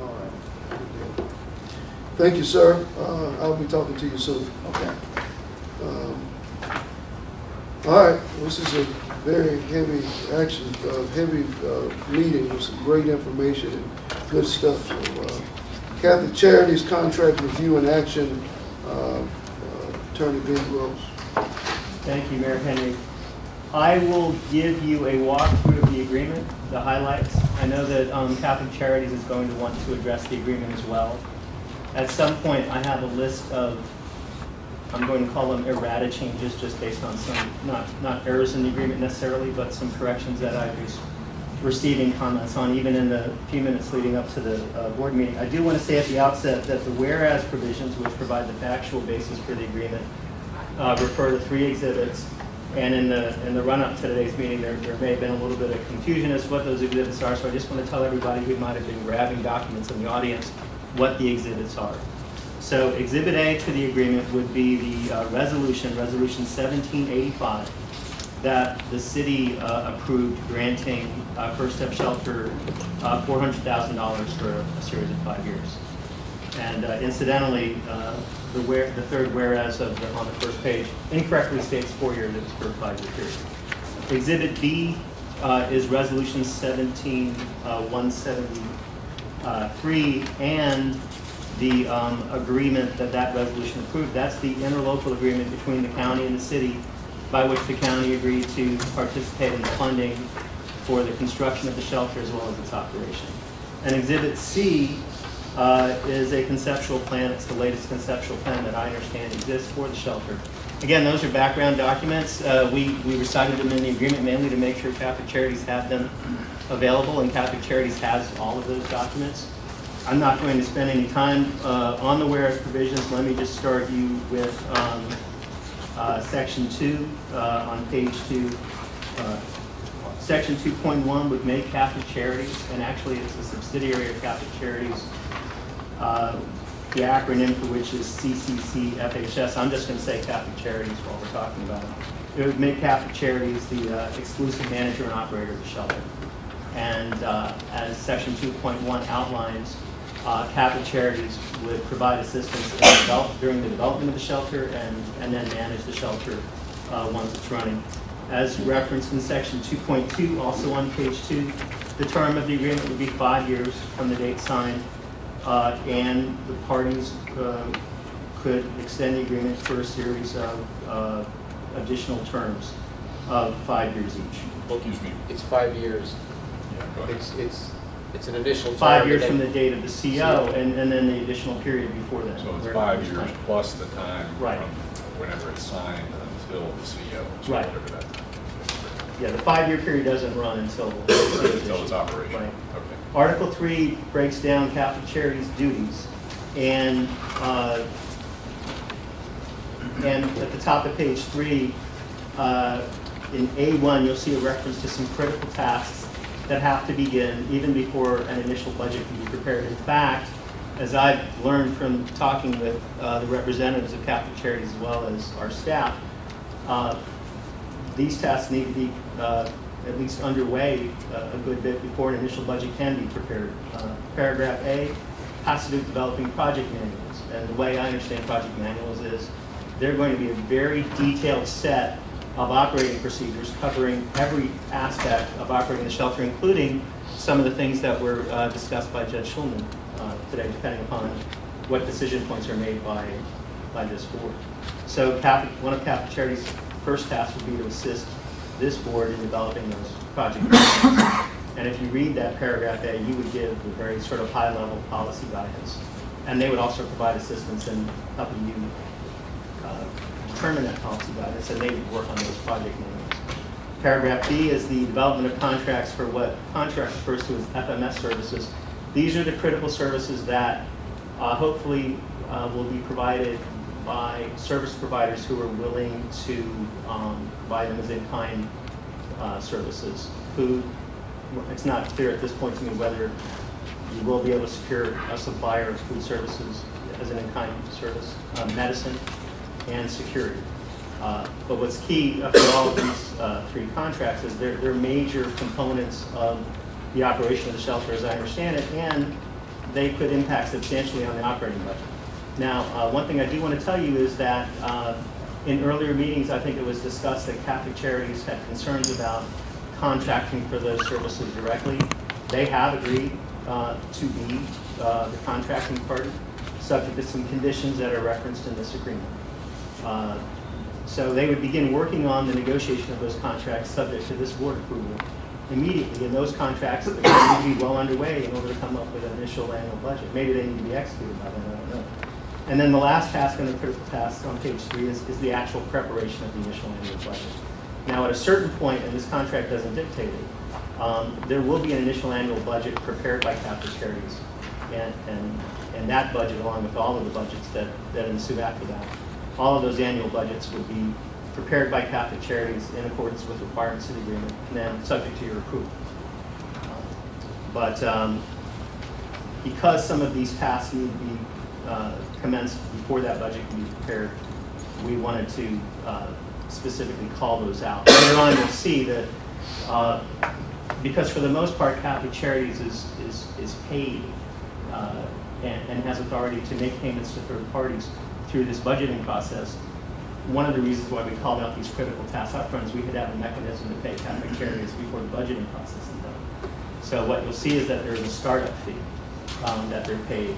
All right. Thank you, sir. I'll be talking to you soon. Okay. All right, this is a very heavy action, meeting with some great information and good stuff. So, Catholic Charities Contract Review and Action, Attorney Ben Gross. Thank you, Mayor Henry. I will give you a walkthrough of the agreement, the highlights. I know that Catholic Charities is going to want to address the agreement as well. At some point, I have a list of, I'm going to call them errata changes, just based on some, not errors in the agreement necessarily, but some corrections that I was receiving comments on, even in the few minutes leading up to the board meeting. I do want to say at the outset that the whereas provisions, which provide the factual basis for the agreement, refer to 3 exhibits. And in the run-up to today's meeting, there may have been a little bit of confusion as to what those exhibits are. So I just want to tell everybody who might have been grabbing documents in the audience what the exhibits are. So Exhibit A to the agreement would be the resolution 1785, that the city approved granting First Step Shelter $400,000 for a series of 5 years. And incidentally, the third whereas on the first page incorrectly states 4 years. It's for a 5-year period. Exhibit B is Resolution 17173, and the agreement that resolution approved. That's the interlocal agreement between the county and the city, by which the county agreed to participate in the funding for the construction of the shelter as well as its operation. And Exhibit C is a conceptual plan. It's the latest conceptual plan that I understand exists for the shelter. Again, those are background documents. We recited them in the agreement mainly to make sure Catholic Charities had them available, and Catholic Charities has all of those documents. I'm not going to spend any time on the whereas provisions. Let me just start you with Section 2 on page 2. Section 2.1 would make Catholic Charities, and actually it's a subsidiary of Catholic Charities, the acronym for which is CCCFHS. I'm just going to say Catholic Charities while we're talking about it. It would make Catholic Charities the exclusive manager and operator of the shelter. And as Section 2.1 outlines, Catholic Charities would provide assistance during the development of the shelter and then manage the shelter once it's running. As referenced in Section 2.2, also on page 2, the term of the agreement would be 5 years from the date signed, and the parties could extend the agreement for a series of additional terms of 5 years each. Well, excuse me. It's 5 years. Yeah, go ahead. It's an initial term. 5 years from the date of the CO, and then the additional period before that. So it's 5 years plus the time right. from whenever it's signed until the CO. So right. whatever that time. Yeah, the 5-year period doesn't run until it's operational. Right. Okay. Article 3 breaks down Catholic Charities' duties, and at the top of page 3, in A1, you'll see a reference to some critical tasks that have to begin even before an initial budget can be prepared. In fact, as I've learned from talking with the representatives of Catholic Charities as well as our staff, these tasks need to be at least underway a good bit before an initial budget can be prepared. Paragraph A has to do with developing project manuals. And the way I understand project manuals is they're going to be a very detailed set of operating procedures covering every aspect of operating the shelter, including some of the things that were discussed by Judge Schulman today, depending upon what decision points are made by this board. So one of Catholic Charities' first tasks would be to assist this board in developing those project manuals. And if you read that paragraph A, you would give a very sort of high-level policy guidance. And they would also provide assistance in helping you determine that policy guidance, and they would work on those project manuals. Paragraph B is the development of contracts for what contract refers to as FMS services. These are the critical services that hopefully will be provided by service providers who are willing to provide them as in-kind services. Food, it's not clear at this point to me whether you will be able to secure a supplier of food services as an in-kind service, medicine, and security. But what's key for all of these 3 contracts is they're major components of the operation of the shelter as I understand it, and they could impact substantially on the operating budget. Now, one thing I do want to tell you is that in earlier meetings, I think it was discussed that Catholic Charities had concerns about contracting for those services directly. They have agreed to be the contracting party, subject to some conditions that are referenced in this agreement. So they would begin working on the negotiation of those contracts subject to this board approval immediately, and those contracts need to be well underway in order to come up with an initial annual budget. Maybe they need to be executed by then, I don't know. And then the last task and the critical task on page 3 is the actual preparation of the initial annual budget. Now, at a certain point, and this contract doesn't dictate it, there will be an initial annual budget prepared by Catholic Charities, and that budget, along with all of the budgets that ensue after that, all of those annual budgets would be prepared by Catholic Charities in accordance with the requirements of the agreement, and then subject to your approval. But because some of these tasks need to be commenced before that budget can be prepared, we wanted to specifically call those out. Later on, you'll see that because for the most part, Catholic Charities is paid and has authority to make payments to third parties through this budgeting process. One of the reasons why we called out these critical tasks up front is we could have a mechanism to pay Catholic Charities before the budgeting process is done. So what you'll see is that there's a startup fee that they're paid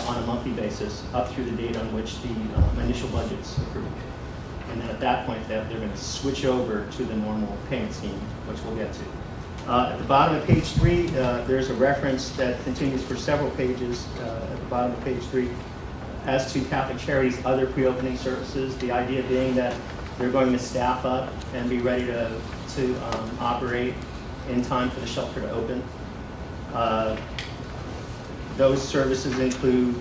on a monthly basis up through the date on which the initial budget's approved. And then at that point, they're going to switch over to the normal payment scheme, which we'll get to. At the bottom of page 3, there's a reference that continues for several pages at the bottom of page 3 as to Catholic Charities' other pre-opening services, the idea being that they're going to staff up and be ready to operate in time for the shelter to open. Those services include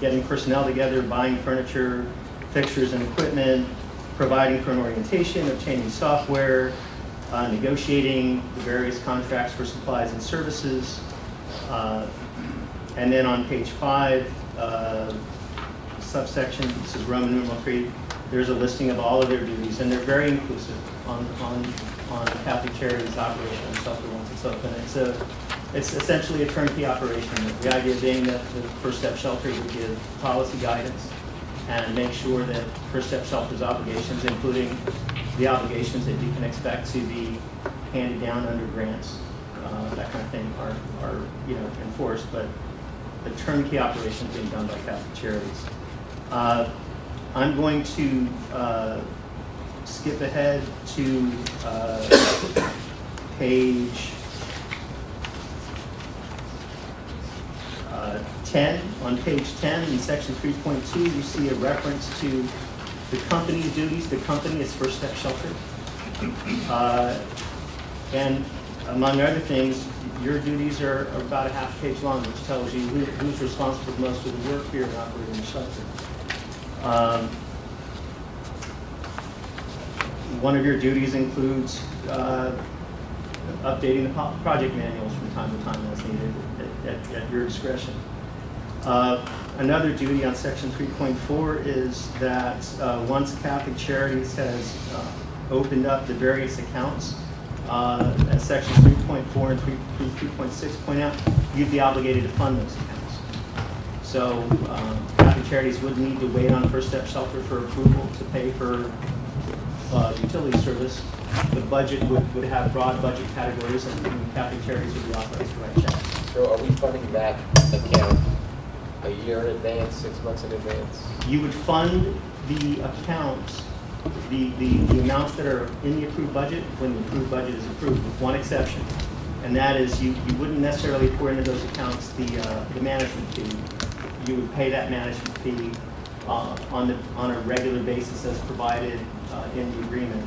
getting personnel together, buying furniture, fixtures and equipment, providing for an orientation, obtaining software, negotiating the various contracts for supplies and services. And then on page 5, subsection, this is Roman numeral 3, there's a listing of all of their duties, and they're very inclusive on Catholic Charities operation and shelter once it's open. It's essentially a turnkey operation. The idea being that the First Step Shelter would give policy guidance and make sure that First Step Shelter's obligations, including the obligations that you can expect to be handed down under grants, that kind of thing, are enforced. But the turnkey operation is being done by Catholic Charities. I'm going to skip ahead to page 10. On page 10 in section 3.2, you see a reference to the company's duties. The company is First Step Shelter. And among other things, your duties are about a half page long, which tells you who's responsible for most of the work here in operating the shelter. One of your duties includes updating the project manuals from time to time as needed at your discretion. Another duty on section 3.4 is that once Catholic Charities has opened up the various accounts, as section 3.4 and 3.6 point out, you'd be obligated to fund those accounts. So Catholic Charities would need to wait on First Step Shelter for approval to pay for utility service. The budget would have broad budget categories, and Catholic Charities would be authorized to write checks. So are we funding that account a year in advance, 6 months in advance? You would fund the accounts, the amounts that are in the approved budget when the approved budget is approved, with one exception. And that is you wouldn't necessarily pour into those accounts the management fee. You would pay that management fee on a regular basis as provided in the agreement.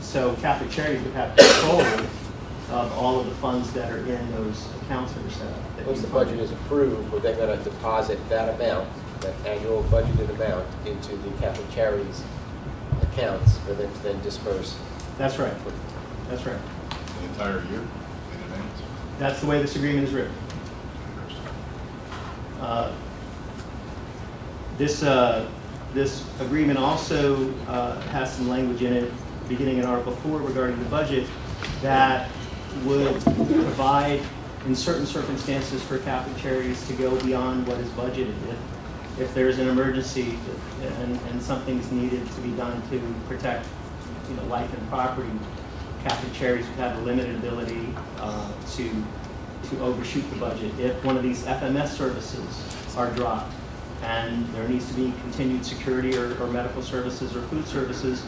So Catholic Charities would have control of all of the funds that are in those accounts that are set up. Once the budget is approved, we're then going to deposit that amount, that annual budgeted amount, into the Catholic Charities accounts for them to then disperse. That's right. That's right. The entire year in advance? That's the way this agreement is written. This agreement also has some language in it, beginning in Article 4 regarding the budget, that would provide, in certain circumstances, for Catholic Charities to go beyond what is budgeted. If there's an emergency and something's needed to be done to protect, life and property, Catholic Charities would have a limited ability to overshoot the budget. If one of these FMS services are dropped and there needs to be continued security or medical services or food services,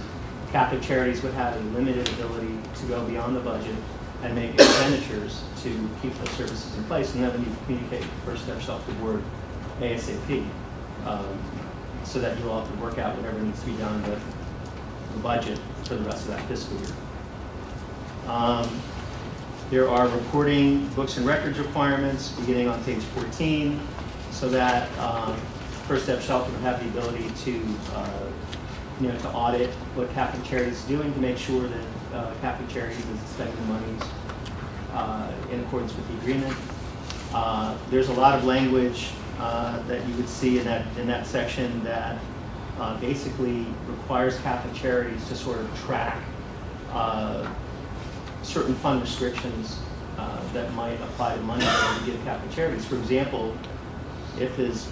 Catholic Charities would have a limited ability to go beyond the budget and make expenditures to keep those services in place, and then we need to communicate with the First Step Shelter Board ASAP, so that you all can work out whatever needs to be done with the budget for the rest of that fiscal year. There are reporting books and records requirements beginning on page 14, so that First Step Shelter would have the ability to to audit what Catholic Charities is doing to make sure that Catholic Charities is spending the monies in accordance with the agreement. There's a lot of language that you would see in that section that basically requires Catholic Charities to sort of track certain fund restrictions that might apply to money that we give Catholic Charities. For example, if as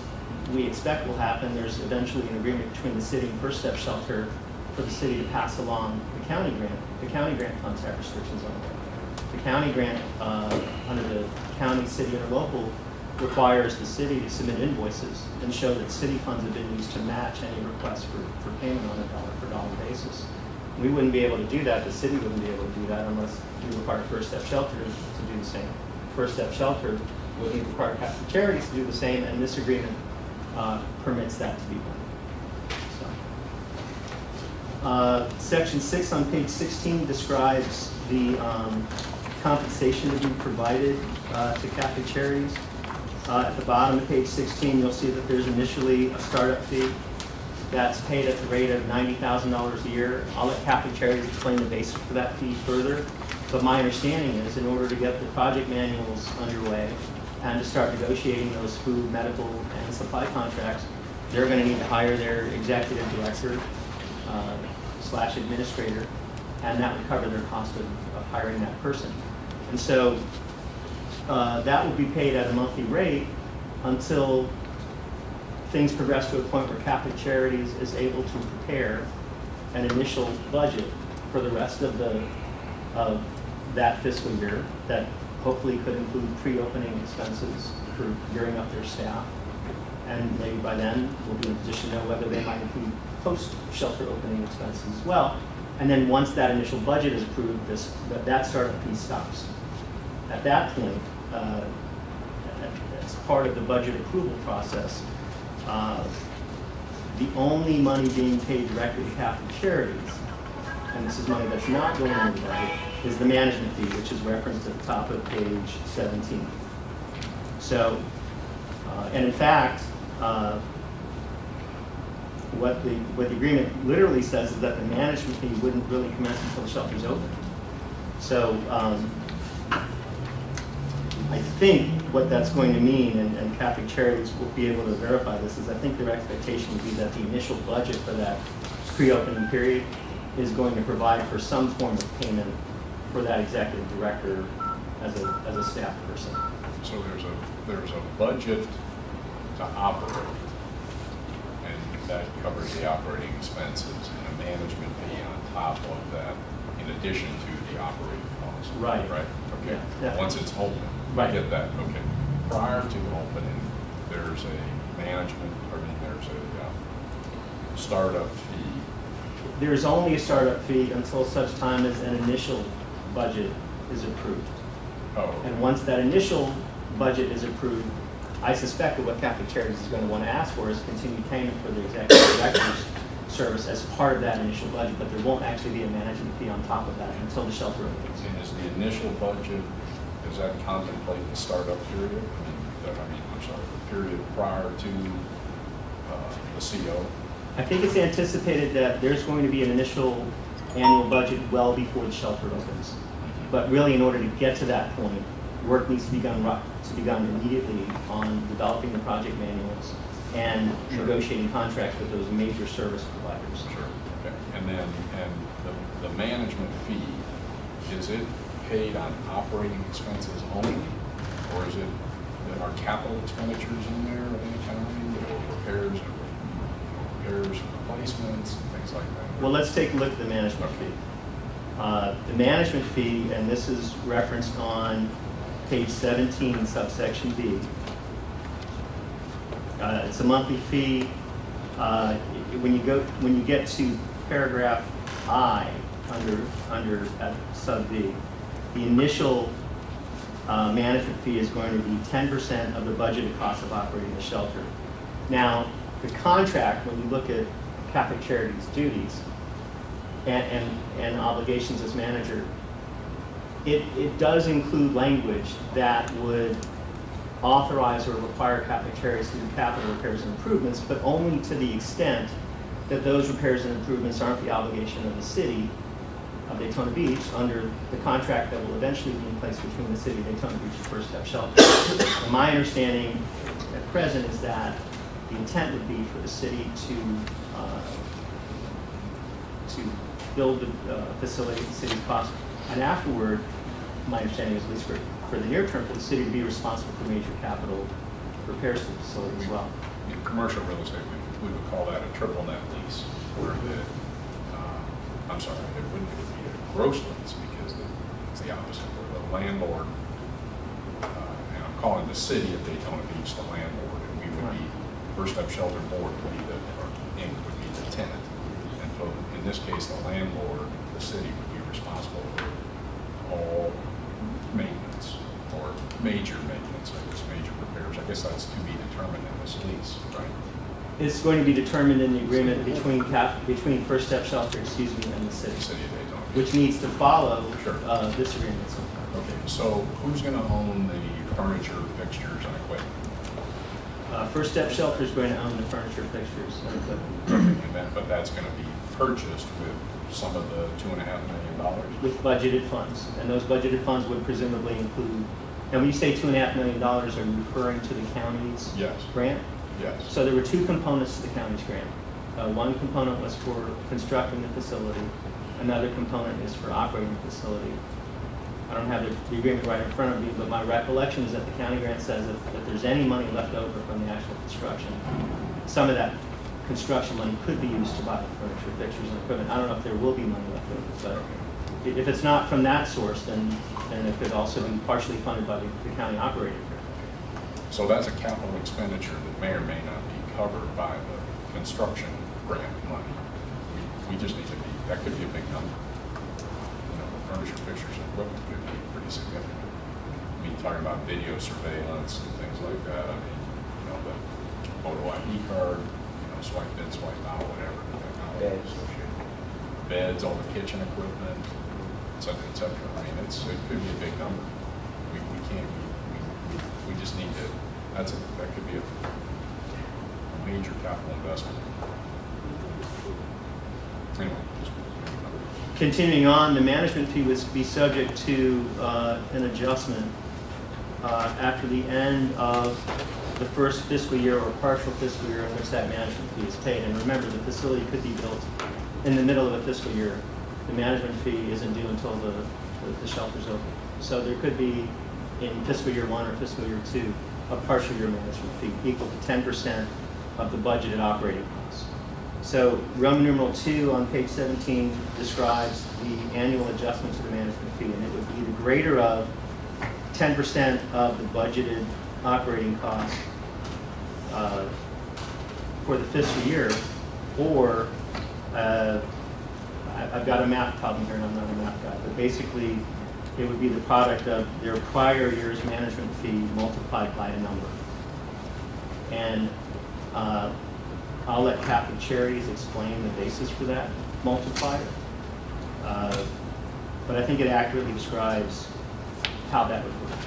we expect will happen, there's eventually an agreement between the city and First Step Shelter for the city to pass along the county grant. The county grant funds have restrictions on it. The county grant, under the county, city, or local, requires the city to submit invoices and show that city funds have been used to match any requests for payment on a dollar-for-dollar basis. We wouldn't be able to do that. The city wouldn't be able to do that unless we require First Step Shelter to do the same. First Step Shelter would require Catholic Charities to do the same, and this agreement permits that to be done. Section 6 on page 16 describes the compensation to be provided to Catholic Charities. At the bottom of page 16, you'll see that there's initially a startup fee that's paid at the rate of $90,000 a year. I'll let Catholic Charities explain the basis for that fee further, but my understanding is in order to get the project manuals underway and to start negotiating those food, medical, and supply contracts, they're going to need to hire their executive director / administrator, and that would cover their cost of hiring that person. And so that would be paid at a monthly rate until things progress to a point where Catholic Charities is able to prepare an initial budget for the rest of that fiscal year that hopefully could include pre-opening expenses for gearing up their staff. And maybe by then we'll be in a position to know whether they might include post-shelter opening expenses as well. And then once that initial budget is approved, that startup fee stops. At that point, as part of the budget approval process, the only money being paid directly to Catholic Charities, and this is money that's not going into the budget, is the management fee, which is referenced at the top of page 17. So, and in fact, what the agreement literally says is that the management fee wouldn't really commence until the shelter's open. So I think what that's going to mean, and Catholic Charities will be able to verify this, is I think their expectation would be that the initial budget for that pre-opening period is going to provide for some form of payment for that executive director as a staff person. So there's a budget to operate, and that covers the operating expenses and a management fee on top of that, in addition to the operating costs. Right. Right. Okay. Yeah. Once it's open, right. I get that. Okay. Prior to opening, there's a management, there's a startup fee. There's only a startup fee until such time as an initial budget is approved. Oh. Okay. And once that initial budget is approved, I suspect that what Catholic Charities is going to want to ask for is continued payment for the executive director's service as part of that initial budget, but there won't actually be a management fee on top of that until the shelter opens. And is the initial budget, does that contemplate the startup period? I'm sorry, the period prior to the CO? I think it's anticipated that there's going to be an initial annual budget well before the shelter opens. But really, in order to get to that point, work needs to be begun immediately on developing the project manuals and negotiating contracts with those major service providers. Sure. Okay. And then, the management fee, is it paid on operating expenses only, or is it that our capital expenditures in there of any kind, or repairs, replacements, things like that? Well, let's take a look at the management fee. The management fee, and this is referenced on page 17, subsection B. It's a monthly fee. When you get to paragraph I, under sub B, the initial management fee is going to be 10% of the budgeted cost of operating the shelter. Now, the contract, when you look at Catholic Charities' duties and obligations as manager, it does include language that would authorize or require Catholic Charities to do capital repairs and improvements, but only to the extent that those repairs and improvements aren't the obligation of the city of Daytona Beach under the contract that will eventually be in place between the city of Daytona Beach and First Step Shelter. And my understanding at present is that the intent would be for the city to build the facility at the city's cost, and afterward, my understanding is, at least for the near term, for the city to be responsible for major capital repairs to the facility as well. In commercial real estate, we would call that a triple net lease, where I'm sorry, it wouldn't be a gross lease because it's the opposite, where the landlord, and I'm calling the city of Daytona Beach the landlord, and we would be, First Step Shelter Board would be or Inc. would be the tenant. And so in this case, the landlord, the city, would be responsible for all maintenance or major maintenance, I guess, major repairs. I guess that's to be determined in this lease, right? It's going to be determined in the agreement between First Step Shelter, excuse me, and the city The city of Daytona. which needs to follow Sure. this agreement sometime. Okay, so who's going to own the furniture, fixtures, and equipment? First Step Shelter is going to own the furniture, fixtures, and equipment But that's going to be purchased with some of the $2.5 million? with budgeted funds, and those budgeted funds would presumably include. And when you say $2.5 million, are you referring to the county's Yes. grant? Yes. So there were two components to the county's grant. One component was for constructing the facility. Another component is for operating the facility. I don't have the agreement right in front of me, but my recollection is that the county grant says if there's any money left over from the actual construction, some of that construction money could be used to buy the furniture, fixtures, and equipment. I don't know if there will be money left over, but if it's not from that source, then it could also be partially funded by the county operating grant. So that's a capital expenditure that may or may not be covered by the construction grant money. We just need to be, that could be a big number. You know, the furniture, fixtures, and equipment could be pretty significant. I mean, talking about video surveillance and things like that, I mean, you know, the photo ID card, you know, swipe in, swipe out, whatever, the technology associated. Beds, all the kitchen equipment, et cetera, et cetera. I mean, it could be a big number. We can't, we just need to, that could be a major capital investment. Anyway, just Continuing on, the management fee would be subject to an adjustment after the end of the first fiscal year or partial fiscal year in which that management fee is paid. And remember, the facility could be built in the middle of a fiscal year. The management fee isn't due until the shelter's open. So there could be, in fiscal year 1 or fiscal year 2, a partial year management fee equal to 10% of the budgeted operating costs. So Roman numeral 2 on page 17 describes the annual adjustment to the management fee, and it would be the greater of 10% of the budgeted operating costs for the fiscal year, or I've got a math problem here and I'm not a math guy, but basically it would be the product of their prior year's management fee multiplied by a number. And I'll let Catholic Charities explain the basis for that multiplier. But I think it accurately describes how that would work.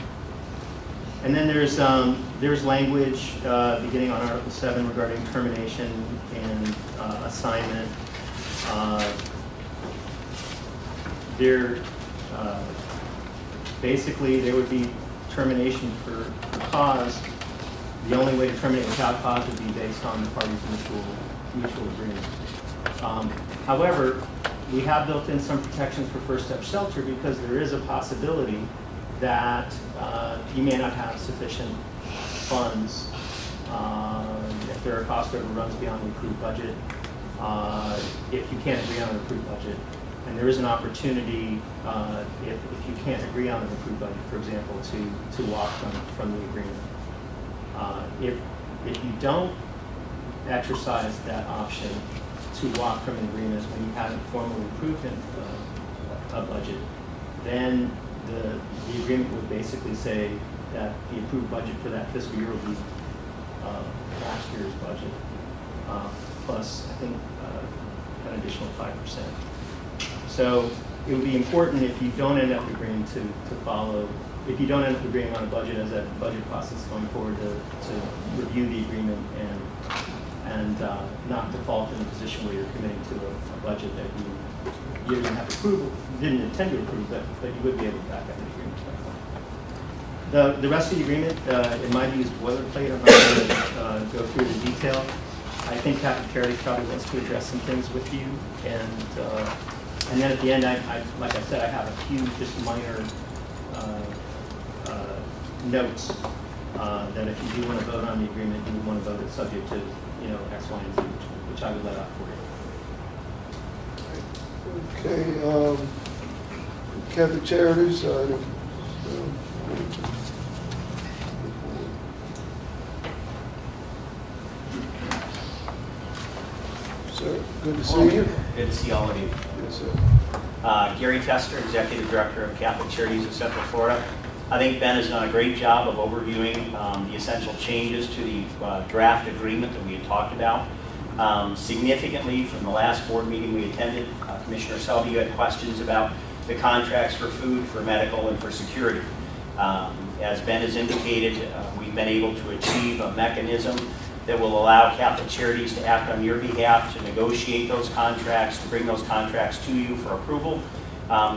And then there's language beginning on Article 7 regarding termination and assignment. Basically, there would be termination for cause. The only way to terminate without cause would be based on the parties' mutual agreement. However, we have built in some protections for First Step Shelter because there is a possibility that you may not have sufficient funds if there are cost overruns beyond the approved budget, if you can't agree on an approved budget. And there is an opportunity, if you can't agree on an approved budget, for example, to walk from the agreement. If you don't exercise that option, to walk from an agreement when you haven't formally approved a budget, then the agreement would basically say that the approved budget for that fiscal year will be last year's budget, plus, I think, an additional 5%. So it would be important if you don't end up agreeing to follow, if you don't end up agreeing on a budget as that budget process going forward, to review the agreement and not default in a position where you're committing to a budget that you didn't have approval, didn't intend to approve, but you would be able to back up the agreement. The rest of the agreement, in my view, is boilerplate. I'm not going to go through the detail. I think Catholic Charities probably wants to address some things with you, and then at the end, like I said, I have a few just minor notes that if you do want to vote on the agreement, you would want to vote it subject to, X, Y, and Z, which I would let out for you. Okay, Catholic Charities, sir, good to see you. Good to see all of you. Yes, sir. Gary Tester, Executive Director of Catholic Charities of Central Florida. I think Ben has done a great job of overviewing the essential changes to the draft agreement that we had talked about. Significantly, from the last board meeting we attended, Commissioner Selby, you had questions about the contracts for food, for medical, and for security. As Ben has indicated, we've been able to achieve a mechanism that will allow Catholic Charities to act on your behalf, to negotiate those contracts, to bring those contracts to you for approval.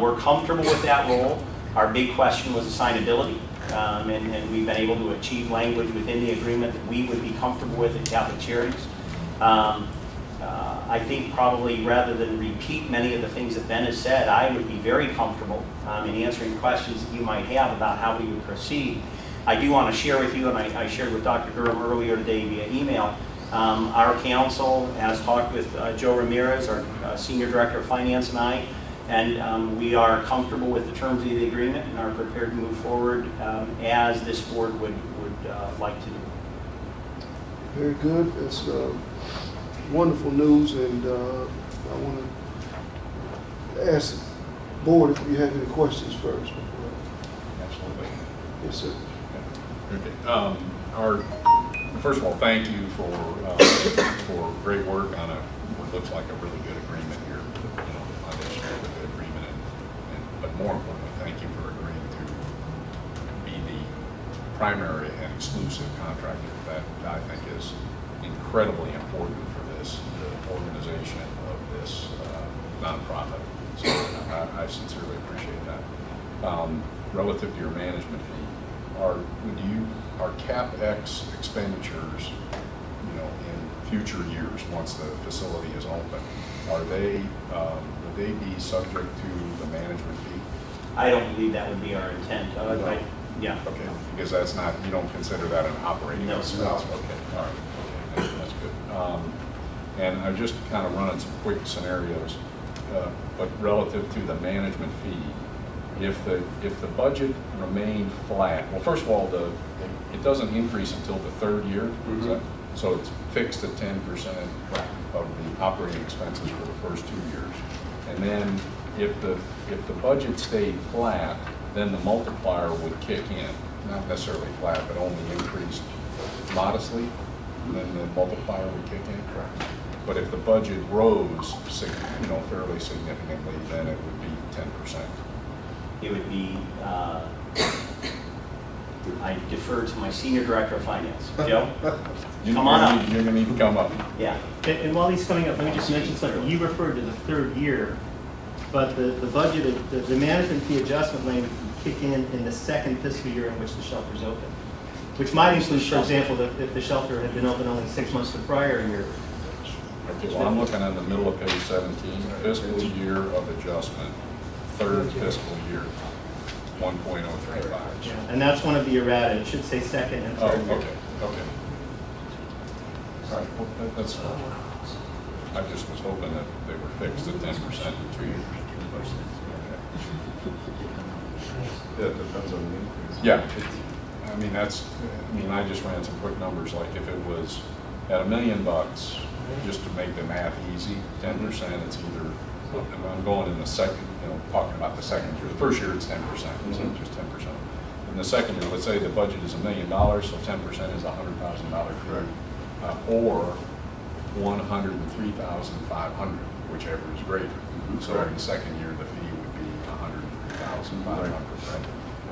We're comfortable with that role. Our big question was assignability, and we've been able to achieve language within the agreement that we would be comfortable with at Catholic Charities. I think probably rather than repeat many of the things that Ben has said, I would be very comfortable in answering questions that you might have about how we would proceed. I do want to share with you, and I shared with Dr. Durham earlier today via email, our council has talked with Joe Ramirez, our Senior Director of Finance, and I, and we are comfortable with the terms of the agreement and are prepared to move forward as this board would like to do. Very good. That's wonderful news, and I want to ask the board if you have any questions first. Absolutely. Yes, sir. Okay. First of all, thank you for great work on what looks like a really good agreement here. I think it's a good agreement, but more importantly, thank you for agreeing to be the primary and exclusive contractor. That I think is incredibly important for the organization of this nonprofit. So I sincerely appreciate that. Relative to your management fee, are CapEx expenditures, in future years once the facility is open, would they be subject to the management fee? I don't believe that would be our intent. No. Yeah. Okay, because that's not, you don't consider that an operating No, expense? sir. Okay, all right, okay, that's good. And I'm just kind of running some quick scenarios, but relative to the management fee, if the budget remained flat, well, first of all, it doesn't increase until the third year, so it's fixed at 10% of the operating expenses for the first 2 years. And then if the budget stayed flat, then the multiplier would kick in, not necessarily flat, but only increased modestly, then the multiplier would kick in. Correct. But if the budget rose, fairly significantly, then it would be 10%. It would be, I defer to my Senior Director of Finance. Joe? Come on up. You're going to need to come up. Yeah. And while he's coming up, let me just mention something. You referred to the third year, but the budget, the management fee adjustment language would kick in the second fiscal year in which the shelter is open, which might include, for example, that if the shelter had been open only 6 months the prior year. Okay, well, I'm looking in the middle of page 17, fiscal year of adjustment, third fiscal year, 1.035. Yeah, and that's one of the errata. It should say second and third year. Okay. All right, well, that's, I just was hoping that they were fixed at 10% in 2 years. Yeah, it depends on the increase. Yeah, I just ran some quick numbers, like if it was at $1 million, just to make the math easy, 10%, it's either, and I'm going in the second, talking about the second year. The first year it's 10%, so just 10%. In the second year, let's say the budget is $1 million, so 10% is $100,000 fee, or 103,500, whichever is greater. So in the second year, the fee would be 103,500. Right?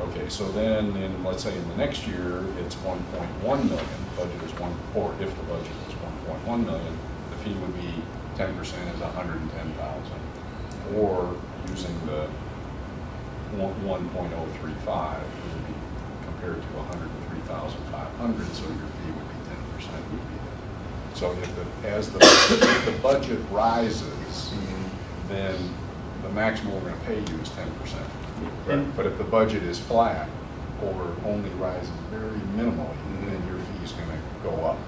Okay, so then in, let's say in the next year, it's 1.1 million. Budget is or if the budget is 1.1 million, the fee would be 10% is 110,000, or using the 1.035, it would be compared to 103,500, so your fee would be 10%. So as the budget rises, then the maximum we're going to pay you is 10%. Right. But if the budget is flat or only rises very minimally, then your fee is going to go up.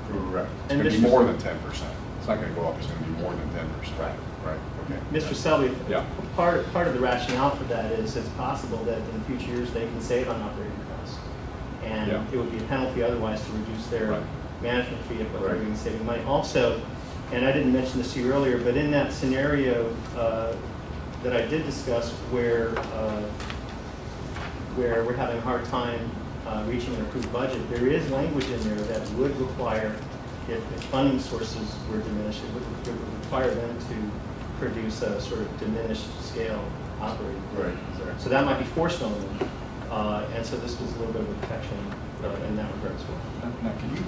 Correct. It's going to be more than 10%. It's not going to go up. It's going to be more than 10%. Right. Right. Okay. Mr. Selby, yeah. Part of the rationale for that is it's possible that in future years they can save on operating costs, and it would be a penalty otherwise to reduce their management fee if they're going to saving money. Also, and I didn't mention this to you earlier, but in that scenario that I did discuss where we're having a hard time reaching an approved budget, there is language in there that would require, if funding sources were diminished, it would require them to produce a sort of diminished scale operating. Right. So that might be forced on them, and so this was a little bit of a protection in that regard as well. Now, can you?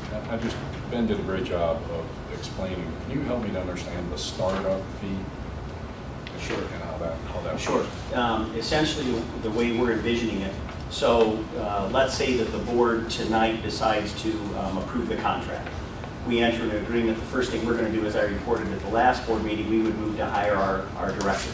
Ben did a great job of explaining. Can you help me to understand the startup fee? Sure. And how that sure. works? Essentially, the way we're envisioning it. So let's say that the board tonight decides to approve the contract. We enter an agreement. The first thing we're going to do, as I reported at the last board meeting, we would move to hire our director.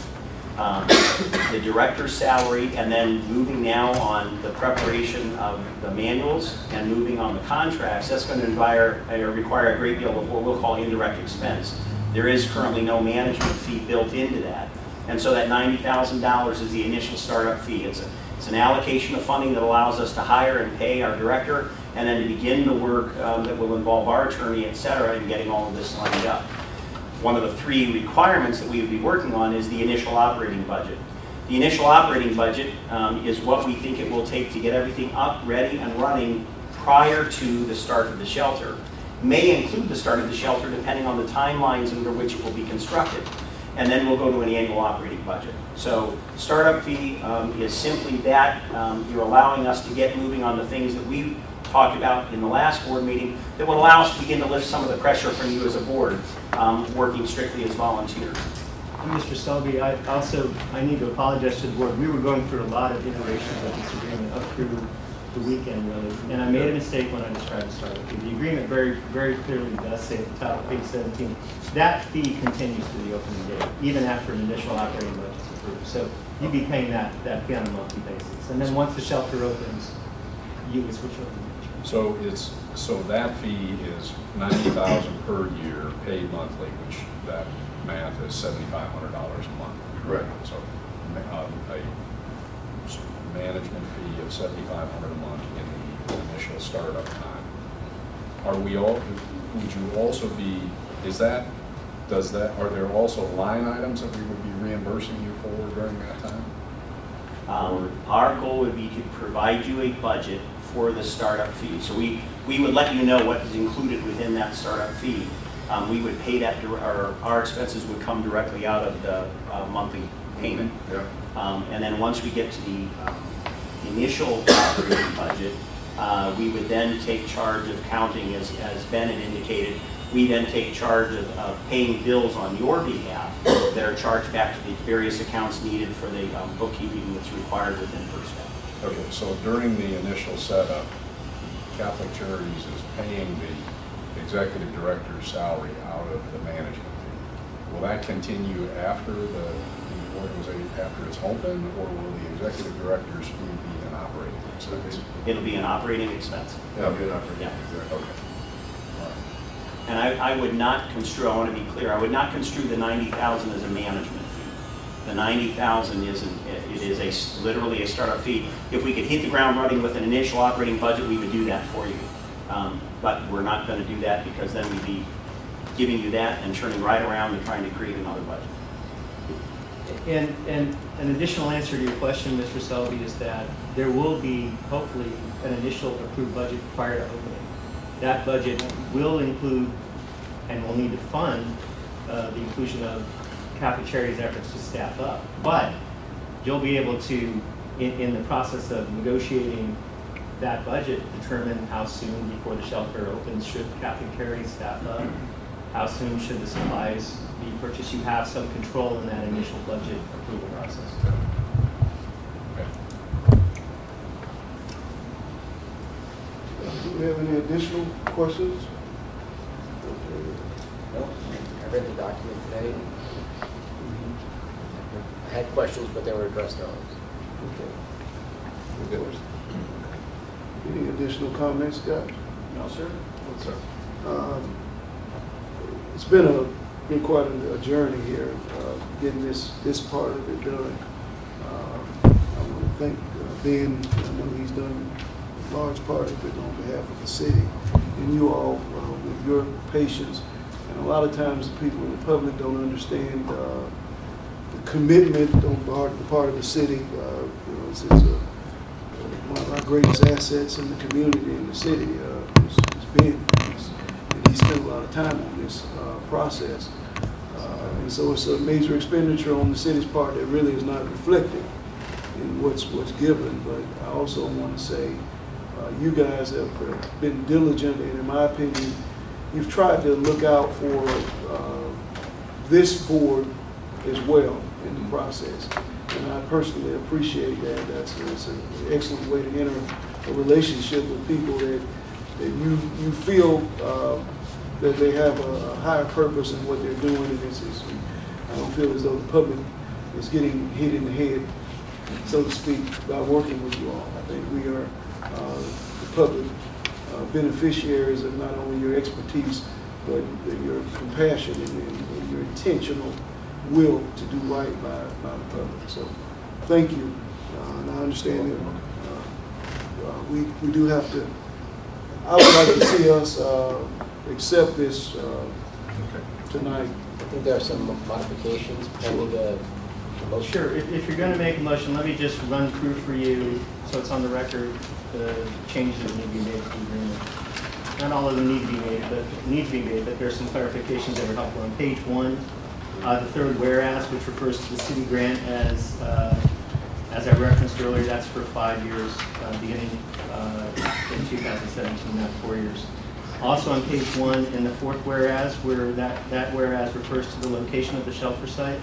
The director's salary, and then moving now on the preparation of the manuals and moving on the contracts, that's going to require a great deal of what we'll call indirect expense. There is currently no management fee built into that. And so that $90,000 is the initial startup fee. It's an allocation of funding that allows us to hire and pay our director, and then to begin the work that will involve our attorney, et cetera, in getting all of this lined up. One of the 3 requirements that we would be working on is the initial operating budget. The initial operating budget is what we think it will take to get everything up, ready, and running prior to the start of the shelter. May include the start of the shelter depending on the timelines under which it will be constructed. And then we'll go to an annual operating budget. So startup fee is simply that. You're allowing us to get moving on the things that we talked about in the last board meeting that will allow us to begin to lift some of the pressure from you as a board, working strictly as volunteers. Mr. Selby, I need to apologize to the board. We were going through a lot of iterations of this agreement up through the weekend, really, and I made a mistake when I described the startup fee. The agreement very, very clearly does say at the top of page 17, that fee continues to the opening date, even after an initial operating budget is approved. So you'd be paying that fee on a monthly basis. And then once the shelter opens, you would switch over. So that fee is $90,000 per year, paid monthly, which that math is $7,500 a month. Right. So a management fee of $7,500 a month in the initial startup time. Are we all? Would you also be? Are there also line items that we would be reimbursing you for during that time? Our goal would be to provide you a budget for the startup fee. So we would let you know what is included within that startup fee. We would pay that, our expenses would come directly out of the monthly payment. Yeah. And then once we get to the initial operating budget, we would then take charge of counting, as Ben had indicated. We then take charge of paying bills on your behalf that are charged back to the various accounts needed for the bookkeeping that's required within First Step. Okay, so during the initial setup, Catholic Charities is paying the executive director's salary out of the management fee. Will that continue after the organization, after it's open, or will the executive director's fee be an operating expense? It'll be an operating expense. Yeah, it'll be an operating expense. Okay. And I would not construe, I want to be clear, I would not construe the $90,000 as a management fee. The $90,000 is literally a startup fee. If we could hit the ground running with an initial operating budget, we would do that for you. But we're not going to do that because then we'd be giving you that and turning right around and trying to create another budget. And an additional answer to your question, Mr. Selby, is that there will be, hopefully, an initial approved budget prior to opening. That budget will include and will need to fund the inclusion of Catholic Charities' efforts to staff up. But you'll be able to, in the process of negotiating that budget, determine how soon before the shelter opens should Catholic Charities staff up, how soon should the supplies be purchased. You have some control in that initial budget approval process. Do we have any additional questions? No, I read the document today. I had questions, but they were addressed now. Okay. Any additional comments, Scott? No, sir. No, sir. It's been quite a journey here, getting this part of it done. I want to thank Ben. I know he's done a large part of it on behalf of the city, and you all with your patience. And a lot of times, the people in the public don't understand the commitment on the part of the city. It's one of our greatest assets in the community, in the city, is Ben. And he spent a lot of time on this process. And so it's a major expenditure on the city's part that really is not reflected in what's given. But I also want to say you guys have been diligent, and in my opinion, you've tried to look out for this board as well in the process. And I personally appreciate that. That's an excellent way to enter a relationship with people that you feel that they have a higher purpose in what they're doing. And I don't feel as though the public is getting hit in the head, so to speak, by working with you all. I think we are the public beneficiaries of not only your expertise, but your compassion and your intentional will to do right by the public. So thank you. And I understand that we do have to, I would like to see us accept this tonight. I think there are some modifications pending the motion. Sure. If you're going to make a motion, let me just run through for you so it's on the record the changes that need to be made to the agreement. Not all of them need to be made, but there are some clarifications that are helpful. On page 1, the third whereas, which refers to the city grant as I referenced earlier, that's for 5 years, beginning in 2017, not 4 years. Also on page 1, in the fourth whereas, where that whereas refers to the location of the shelter site.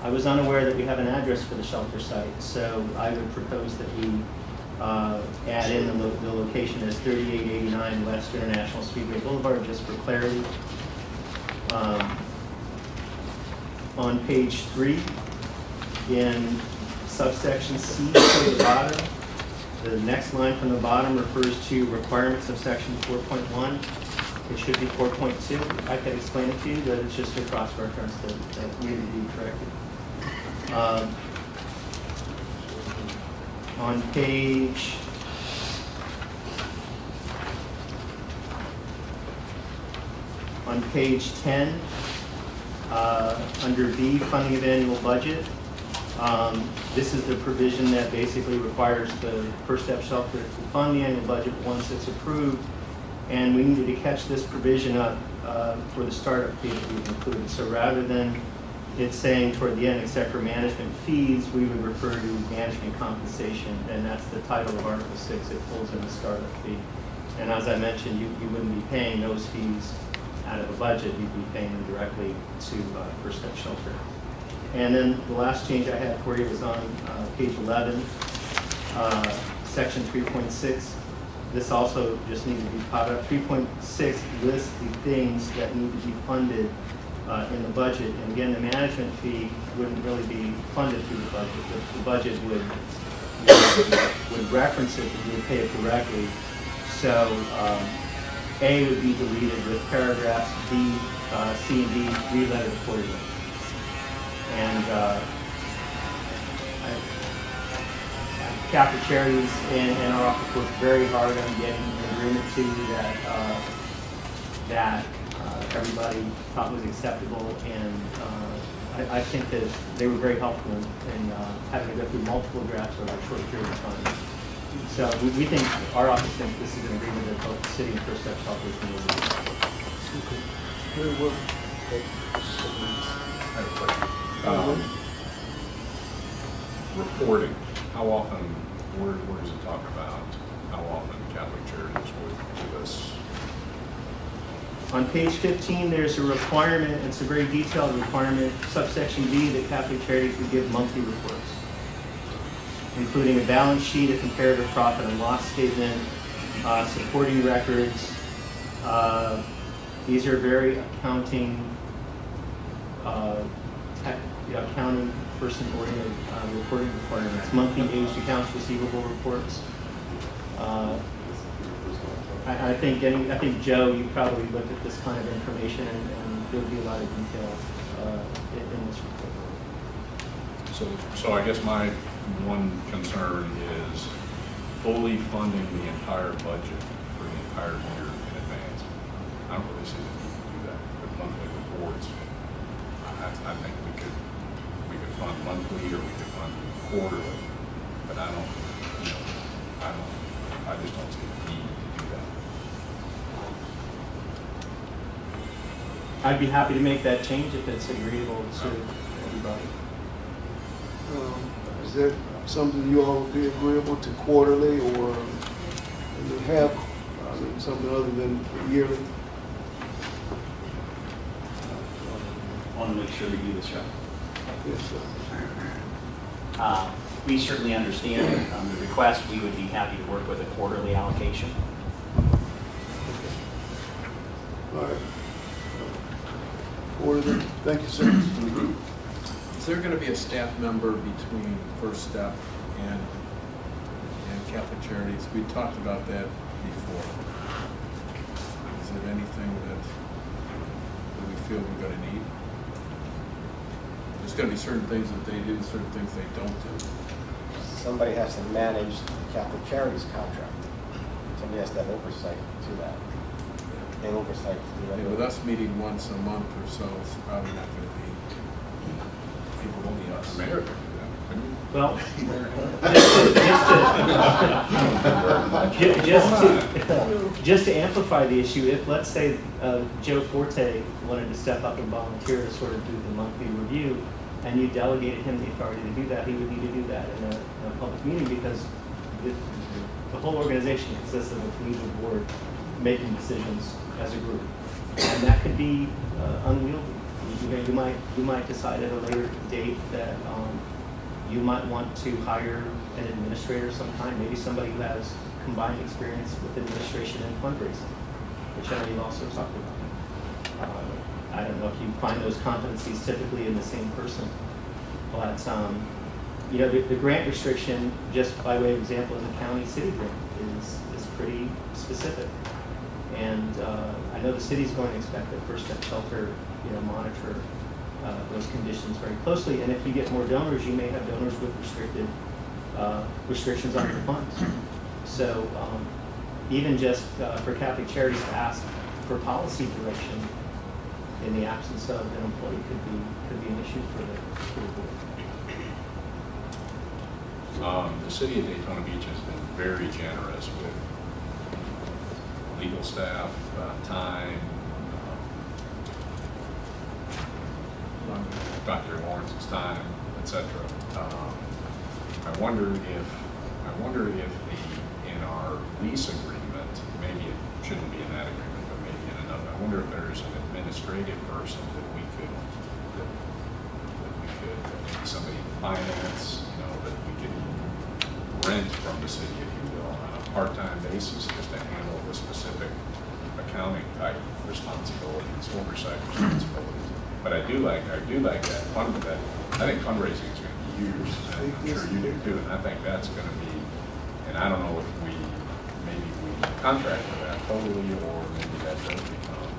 I was unaware that we have an address for the shelter site, so I would propose that we add in the location as 3889 West International Speedway Boulevard, just for clarity. On page 3, in subsection C to the bottom, the next line from the bottom refers to requirements of section 4.1. It should be 4.2. I can explain it to you, but it's just a cross-reference that needed to be corrected. On page 10, under B, funding of annual budget, this is the provision that basically requires the First Step Shelter to fund the annual budget once it's approved, and we needed to catch this provision up for the startup fee that we've included. So rather than it's saying toward the end, except for management fees, we would refer to management compensation, and that's the title of Article 6. It pulls in the startup fee. And as I mentioned, you wouldn't be paying those fees out of a budget. You'd be paying them directly to First Step Shelter. And then the last change I had for you was on page 11, section 3.6. This also just needs to be caught up. 3.6 lists the things that need to be funded in the budget. And again, the management fee wouldn't really be funded through the budget, but the budget would reference it and you would pay it directly. So A would be deleted with paragraphs B, C, and D relettered accordingly. And Catholic Charities and our office worked very hard on getting an agreement to that everybody thought was acceptable, and I think that they were very helpful in having to go through multiple drafts over a short period of time. So we think, our office thinks this is an agreement that both the city and First Step Shelters can move. Okay. Very well. I have a question. Reporting, how often, where does it talk about how often Catholic Charities would give us? On page 15, there's a requirement, it's a very detailed requirement, subsection B, that Catholic Charities would give monthly reports, including a balance sheet, a comparative profit and loss statement, supporting records. These are very accounting person-oriented reporting requirements. Monthly aged accounts receivable reports. I think Joe, you probably looked at this kind of information, and there would be a lot of detail in this report. So I guess my one concern is fully funding the entire budget for the entire year in advance. I don't really see the need to do that with monthly reports. I think we could fund monthly, or we could fund quarterly, but I just don't see the need to do that. I'd be happy to make that change if it's agreeable to everybody. Is there something you all would be agreeable to quarterly, or have something other than yearly? I want to make sure we do this right. Yes, sir. We certainly understand the request. We would be happy to work with a quarterly allocation. All right. Quarterly. Thank you, sir. Is there going to be a staff member between First Step and Catholic Charities? We talked about that before. Is it anything that we feel we're going to need? There's going to be certain things that they do, certain things they don't do. Somebody has to manage the Catholic Charities contract. Somebody has to have oversight to that. And oversight to the And with us meeting once a month or so, it's probably not going to be people only us. Mayor could do that, couldn't you? Well, just to amplify the issue, if, let's say, Joe Forte wanted to step up and volunteer to sort of do the monthly review, and you delegated him the authority to do that, he would need to do that in a public meeting, because the whole organization consists of a collegial board making decisions as a group, and that could be unwieldy. You might decide at a later date that you might want to hire an administrator sometime, maybe somebody who has combined experience with administration and fundraising, which I know you've also talked about. I don't know if you find those competencies typically in the same person, but you know, the grant restriction, just by way of example, in the county city grant is pretty specific, and I know the city's going to expect that First Step Shelter, you know, monitor those conditions very closely, and if you get more donors, you may have donors with restrictions on your funds. So even just for Catholic Charities to ask for policy direction in the absence of an employee could be an issue for the board. The city of Daytona Beach has been very generous with legal staff, time, Dr. Lawrence's time, etc. I wonder if in our lease agreement, maybe it shouldn't be in that agreement, but maybe in another. I wonder if there's an administrative person that we could maybe somebody in finance, you know, that we could rent from the city, if you will, on a part-time basis, just to handle the specific accounting type responsibilities, oversight responsibilities. But I do like that fund. That I think fundraising is going to be huge. I'm sure you do too, and I think that's going to be. And I don't know if maybe we contract for that totally, or maybe that does become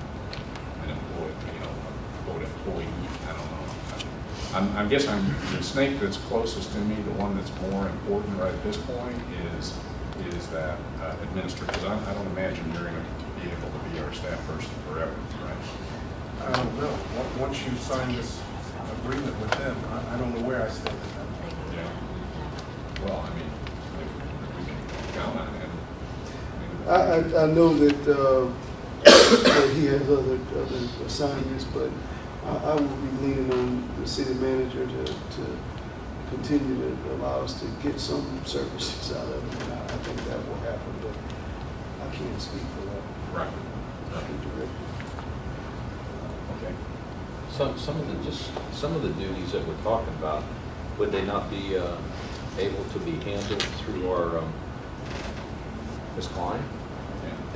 an employee, you know, a quote employee. I don't know. I guess the snake that's closest to me, the one that's more important right at this point is that administrator, because I don't imagine you're going to be able to be our staff person forever, right? I don't know. Once you sign this agreement with them, I don't know where I stand with them. Yeah. Well, I mean, if we can count on it. I know that, that he has other assignments, but I will be leaning on the city manager to continue to allow us to get some services out of it. And I think that will happen, but I can't speak for that. Right. Directly. Okay. Some of the duties that we're talking about, would they not be able to be handled through our Ms. Klein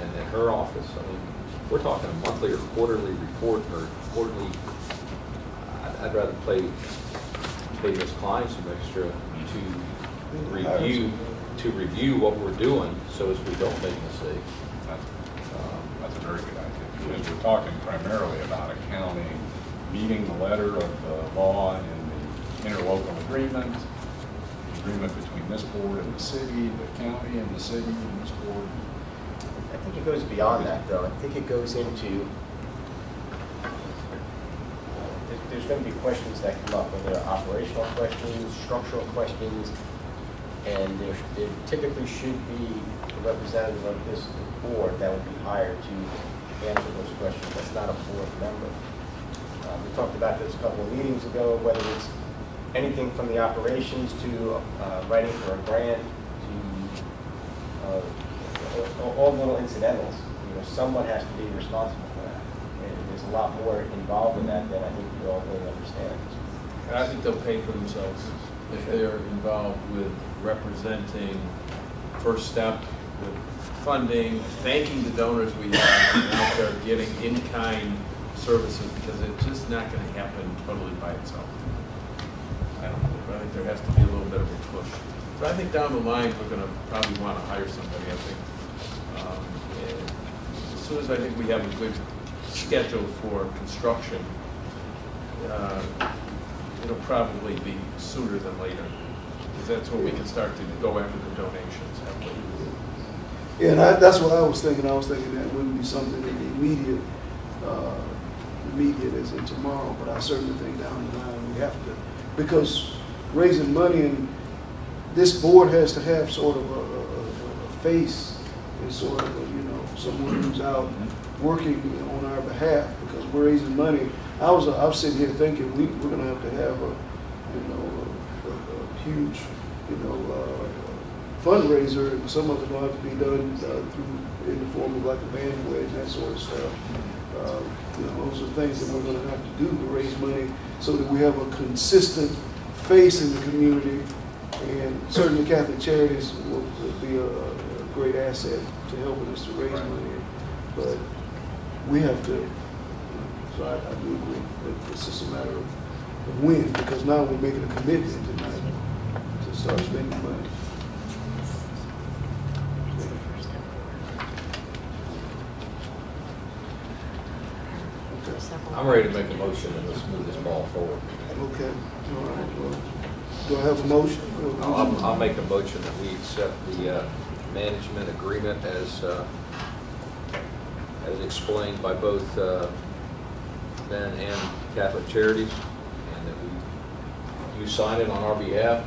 and in her office? I mean, we're talking a monthly or quarterly report or quarterly. I'd rather pay Ms. Klein some extra to review what we're doing, so as we don't make mistakes. That's a very good idea, because we're talking primarily about accounting, meeting the letter of the law and the interlocal agreement, the agreement between this board and the city, the county and the city and this board. I think it goes beyond that, though. I think it goes into, there's going to be questions that come up, whether they're operational questions, structural questions, and there typically should be a representative of this board that would be hired to answer those questions. That's not a board member. We talked about this a couple of meetings ago, whether it's anything from the operations to writing for a grant to all little incidentals. You know, someone has to be responsible for that. And there's a lot more involved in that than I think we all really understand. And I think they'll pay for themselves if they're involved with representing First Step, with funding, thanking the donors we have, and out there getting in-kind services, because it's just not going to happen totally by itself. I don't know, but I think there has to be a little bit of a push. But I think down the line, we're going to probably want to hire somebody, I think. And as soon as I think we have a good schedule for construction, it'll probably be sooner than later, because that's when we can start to go after the donations. Yeah, and that's what I was thinking. I was thinking that wouldn't be something in the immediate as in tomorrow, but I certainly think down the line we have to, because raising money, and this board has to have sort of a face and sort of someone who's out working on our behalf, because we're raising money. I'm sitting here thinking we're going to have a huge fundraiser, and some of it will have to be done through in the form of like a band wedge and that sort of stuff. Those are things that we're going to have to do to raise money so that we have a consistent face in the community, and certainly Catholic Charities will be a great asset to helping us to raise money. But we have to, so I do agree that it's just a matter of when, because now we're making a commitment tonight to start spending money. I'm ready to make a motion and let's move this ball forward. Okay. All right. Well, do I have a motion? I'll make a motion that we accept the management agreement as explained by both Ben and Catholic Charities, and that you sign it on our behalf,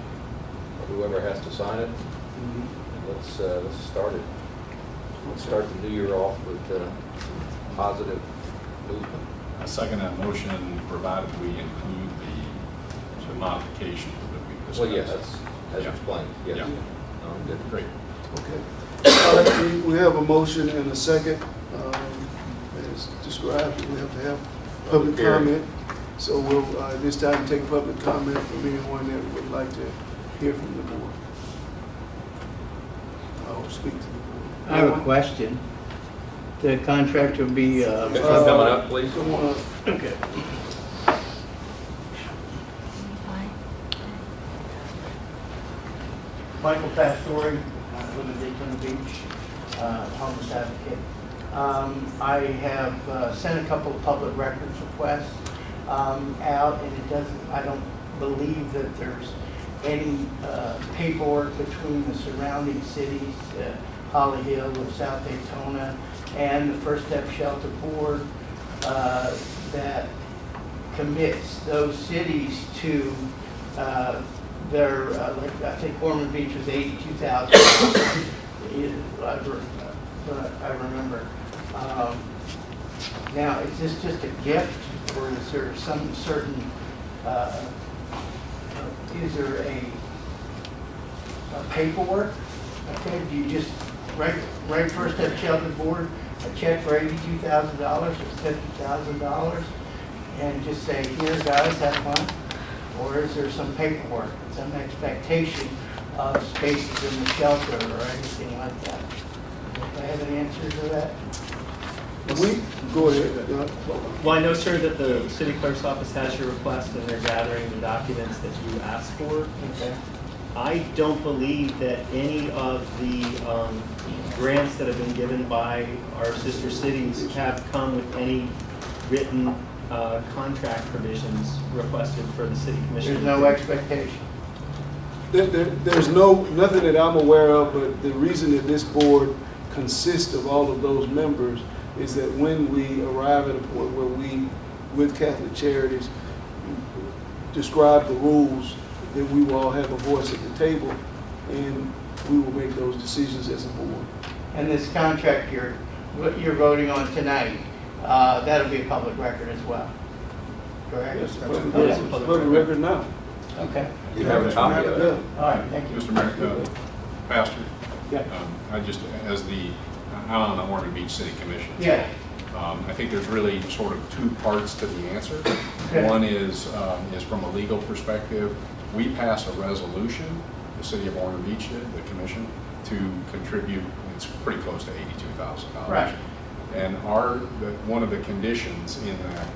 or whoever has to sign it. And let's start it. Let's start the new year off with some positive movement. I second that motion, provided we include the modifications that we discussed. Well, yeah, that's as explained. Yes. Yeah. Good. Great. Okay. All right, we have a motion and a second. As described, we have to have public comment. So we'll this time take public comment from anyone that would like to hear from the board. I'll speak to the board. I have a question. The contract will be coming up, please. Come on up. Okay. Michael Pastore, I live in Daytona Beach, homeless advocate. I have sent a couple of public records requests out, and it doesn't. I don't believe that there's any paperwork between the surrounding cities, Holly Hill and South Daytona, and the First Step Shelter Board. that commits those cities to their, like, I think Ormond Beach was 82,000. I remember. Now, is this just a gift, or is there some certain, is there a paperwork? Okay, do you just write first at Shelter Board a check for $82,000 or $50,000 and just say, here guys, have fun? Or is there some paperwork, some expectation of spaces in the shelter or anything like that? Do I have an answer to that? Go ahead. Well, I know, sir, that the city clerk's office has your request and they're gathering the documents that you asked for. Okay. I don't believe that any of the grants that have been given by our sister cities have come with any written contract provisions requested for the city commission. There's no expectation. There's nothing that I'm aware of, but the reason that this board consists of all of those members is that when we arrive at a point where we, with Catholic Charities, describe the rules, then we will all have a voice at the table, and we will make those decisions as a board. And this contract what you're voting on tonight, that'll be a public record as well, correct? Yes, public record now. Okay. You have a copy of it? All right, thank you. Mr. Mayor, Pastor, Yeah. I just, I'm on the Ormond Beach City Commission. Yeah. I think there's really sort of two parts to the answer. Okay. One is from a legal perspective. We pass a resolution, the city of Ormond Beach did, the commission, to contribute, it's pretty close to $82,000. Right. And one of the conditions in that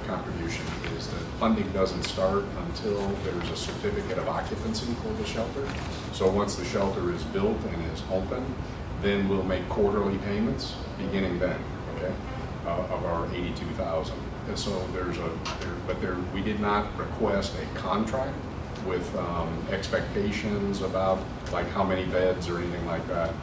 contribution is that funding doesn't start until there's a certificate of occupancy for the shelter. So once the shelter is built and is open, then we'll make quarterly payments beginning then, okay, of our $82,000. And so we did not request a contract with expectations about like how many beds or anything like that.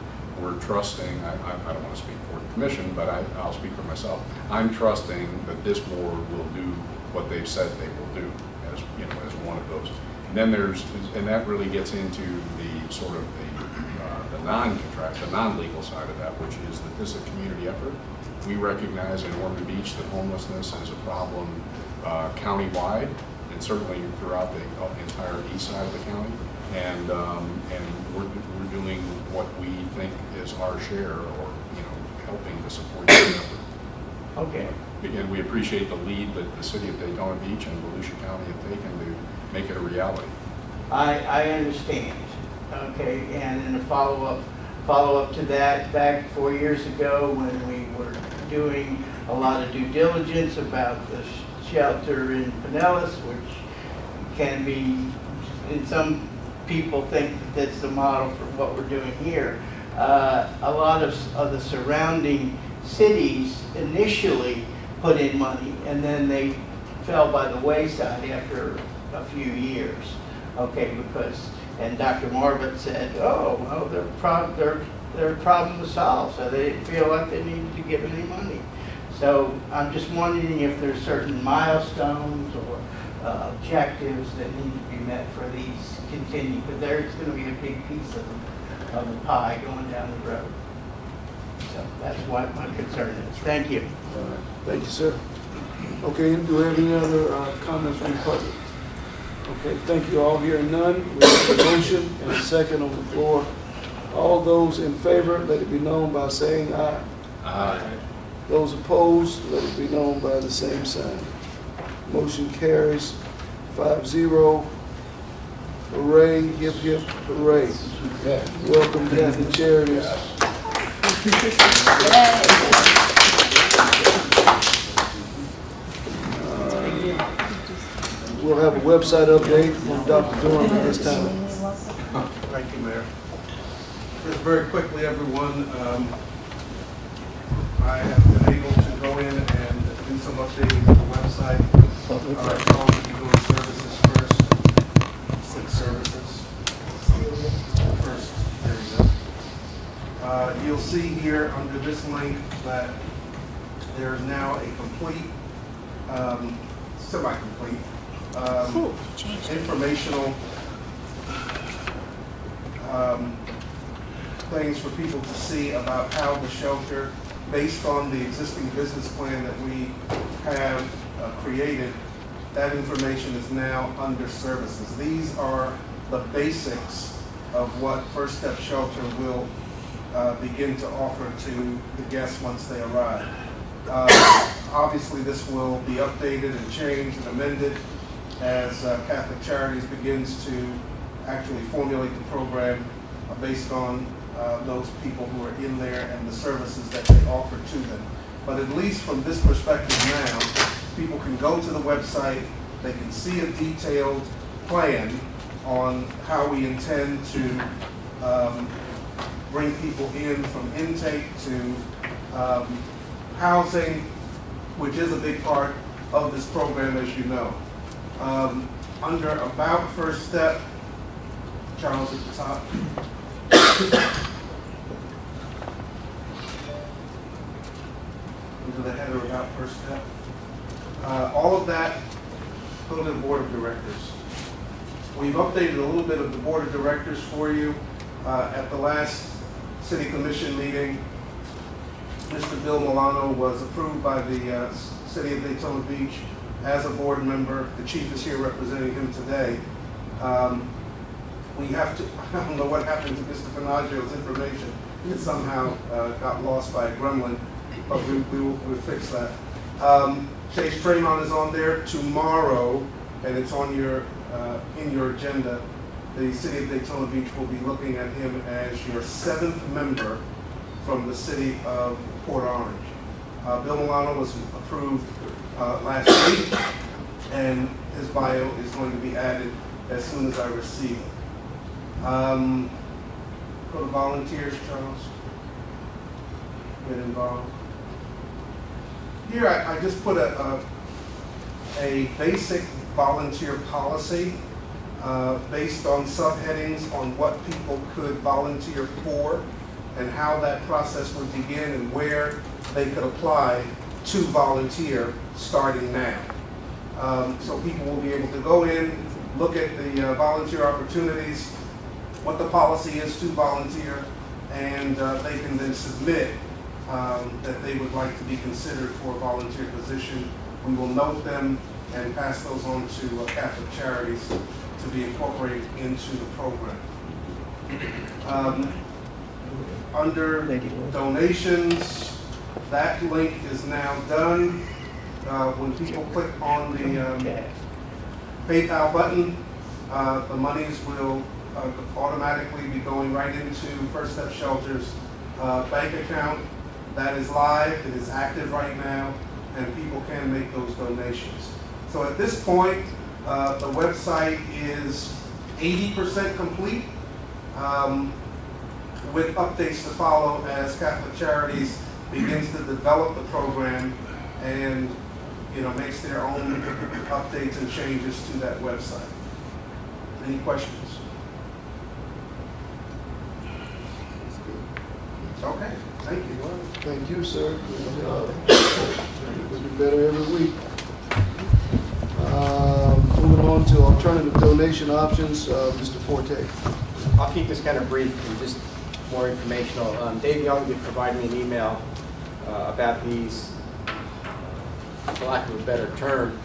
We're trusting, I don't want to speak for the commission, but I'll speak for myself. I'm trusting that this board will do what they've said they will do as, you know, as one of those. And then and that really gets into the sort of the non-contract, the non-legal side of that, which is that this is a community effort. We recognize in Ormond Beach that homelessness is a problem county-wide, and certainly throughout the entire east side of the county, and we're doing what we think is our share, or helping to support the effort. Okay. Again, we appreciate the lead that the city of Daytona Beach and Volusia County have taken to make it a reality. I understand. Okay, and in a follow up to that, back 4 years ago when we were doing a lot of due diligence about the shelter in Pinellas, which can be, and some people think that that's the model for what we're doing here. A lot of the surrounding cities initially put in money, and then they fell by the wayside after a few years. Okay, and Dr. Marvin said, oh, well, their problem was solved, so they didn't feel like they needed to give any money. So I'm just wondering if there's certain milestones or objectives that need to be met for these continue, because there's going to be a big piece of the pie going down the road. So that's what my concern is. Thank you. Thank you, sir. Okay, do we have any other comments from the public? Okay, thank you all. Hearing none, we have a motion and a second on the floor. All those in favor, let it be known by saying aye. Aye. Those opposed, let it be known by the same sign. Motion carries 5-0. Hooray, hip, hip, hooray. Welcome, Catholic Charities. We'll have a website update from Dr. Durham at this time. Thank you, Mayor. Just very quickly, everyone, I have been able to go in and do some updating to the website. I'll be doing services first. Services. First, there you go. You'll see here under this link that there is now a complete semi-complete, informational things for people to see about how the shelter, based on the existing business plan that we have created, that information is now under services. These are the basics of what First Step Shelter will begin to offer to the guests once they arrive. Obviously, this will be updated and changed and amended as Catholic Charities begins to actually formulate the program based on those people who are in there and the services that they offer to them. But at least from this perspective now, people can go to the website, they can see a detailed plan on how we intend to bring people in from intake to housing, which is a big part of this program, as you know. Under About First Step, Charles at the top. Into the header About First Step. All of that, go to the Board of Directors. We've updated a little bit of the Board of Directors for you. At the last City Commission meeting, Mr. Bill Milano was approved by the City of Daytona Beach as a board member. The chief is here representing him today. We have to, I don't know what happened to Mr. Panaggio's information. It somehow got lost by a gremlin, but we'll fix that. Chase Tremont is on there tomorrow, and it's on your in your agenda. The City of Daytona Beach will be looking at him as your 7th member from the City of Port Orange. Bill Milano was approved last week, and his bio is going to be added as soon as I receive it. Go to volunteers, Charles. Get involved. Here I just put a basic volunteer policy based on subheadings on what people could volunteer for and how that process would begin and where they could apply to volunteer starting now. So people will be able to go in, look at the volunteer opportunities, what the policy is to volunteer, and they can then submit that they would like to be considered for a volunteer position. We will note them and pass those on to Catholic Charities to be incorporated into the program. Under donations, that link is now done. When people click on the PayPal button, the monies will automatically be going right into First Step Shelter's bank account. That is live, it is active right now, and people can make those donations. So at this point, the website is 80% complete, with updates to follow as Catholic Charities begins to develop the program and makes their own updates and changes to that website. Any questions? Okay, thank you. Thank you, sir. We'll be better every week. Moving on to alternative donation options, Mr. Forte. I'll keep this kind of brief and just more informational. Dave Young did provide me an email about these, for lack of a better term,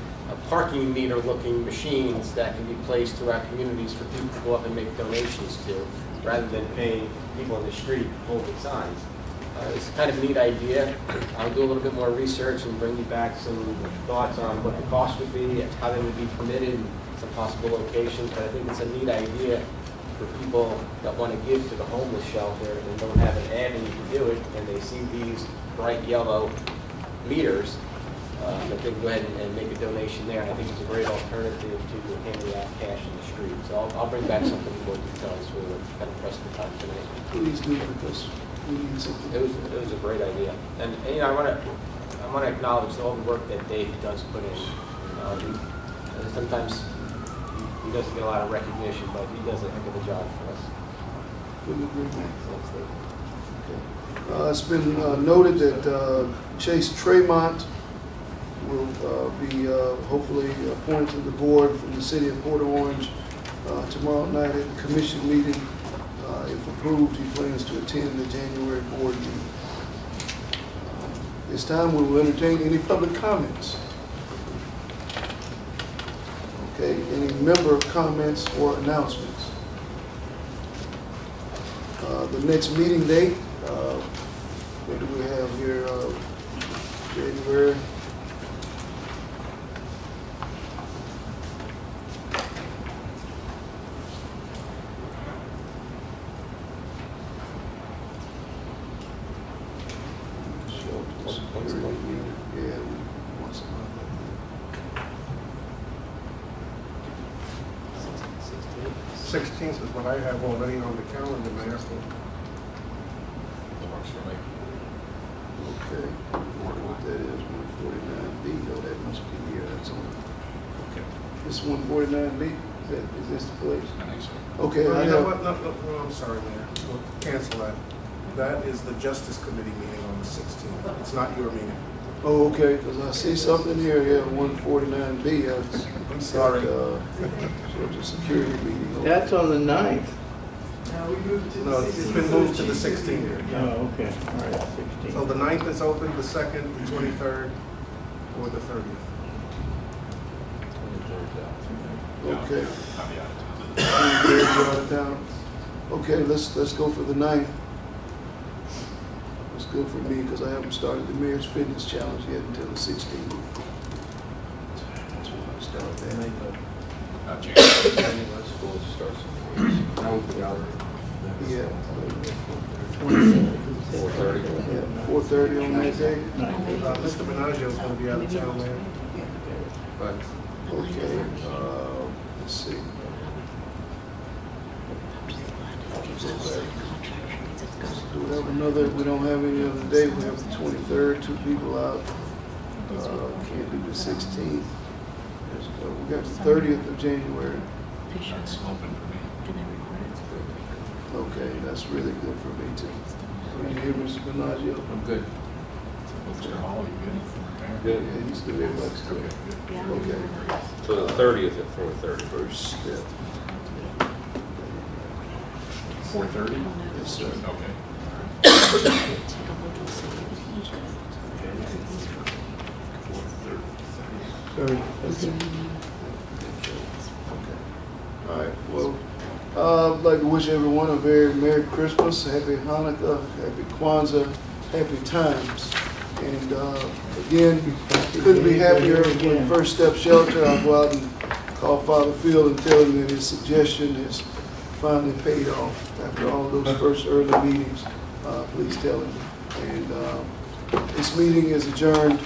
parking meter looking machines that can be placed throughout communities for people to go up and make donations to, rather than paying people in the street holding signs. It's kind of a neat idea. I'll do a little bit more research and bring you back some thoughts on what the cost would be, how they would be permitted, some possible locations, but I think it's a neat idea for people that want to give to the homeless shelter and don't have an avenue to do it, and they see these bright yellow meters, that they can go ahead and make a donation there. And I think it's a great alternative to handing out cash in the street. So I'll bring back something more detailed so we're kind of pressed for time tonight. Please do, because we need something. It was a great idea, and I want to acknowledge all the work that Dave does put in. Sometimes he doesn't get a lot of recognition, but he does a heck of a job for us. Couldn't agree more. It's been noted that Chase Tremont will be hopefully appointed to the board from the city of Port Orange tomorrow night at the commission meeting. If approved, he plans to attend the January board meeting. This time we will entertain any public comments. Okay, any member comments or announcements? The next meeting date, what do we have here? January. Sixteenth is what I have already on the calendar, Mayor. Works for me. Okay, I wonder what that is, 149B, oh, that must be here, that's on. Okay. This 149B, is this the place? I think so. Okay, Well, I you know have, what, no, I'm sorry, Mayor, we'll cancel that. That is the Justice Committee meeting on the 16th, it's not your meeting. oh, okay, because I see something here, yeah, 149B, I'm sorry. Social Security meeting. That's on the 9th. Now we moved to the No, 16th. it's been moved to the 16th. Oh, okay, all right, So 16. the 9th is open, the 2nd, the 23rd, or the 30th. Okay. I'll be out of town. Down. Okay, let's go for the 9th. It's good for me because I haven't started the Mayor's Fitness Challenge yet until the 16th. That's when I start that. January. School starts in 4 years. Yeah. 4:30. Yeah, 4:30 on that day. Mr. Menaggio is going to be out of town, Mayor. But Okay, let's see. Do we have another, we don't have any other day, we have the 23rd, 2 people out. Can't do the 16th. We got the 30th of January. That's open for me. Okay, that's really good for me too. Are you here, Mr. Benaggio? I'm good. Mr. Hall, you good? Good. Yeah, he's good, everybody's good. Okay. So the 30th at 4:30. First step. 4:30? Yes, sir. Okay. All right, well, I'd like to wish everyone a very Merry Christmas, Happy Hanukkah, Happy Kwanzaa, Happy Times. And again, couldn't be happier with First Step Shelter. I'll go out and call Father Field and tell him that his suggestion has finally paid off after all those first early meetings. Please tell him. And this meeting is adjourned.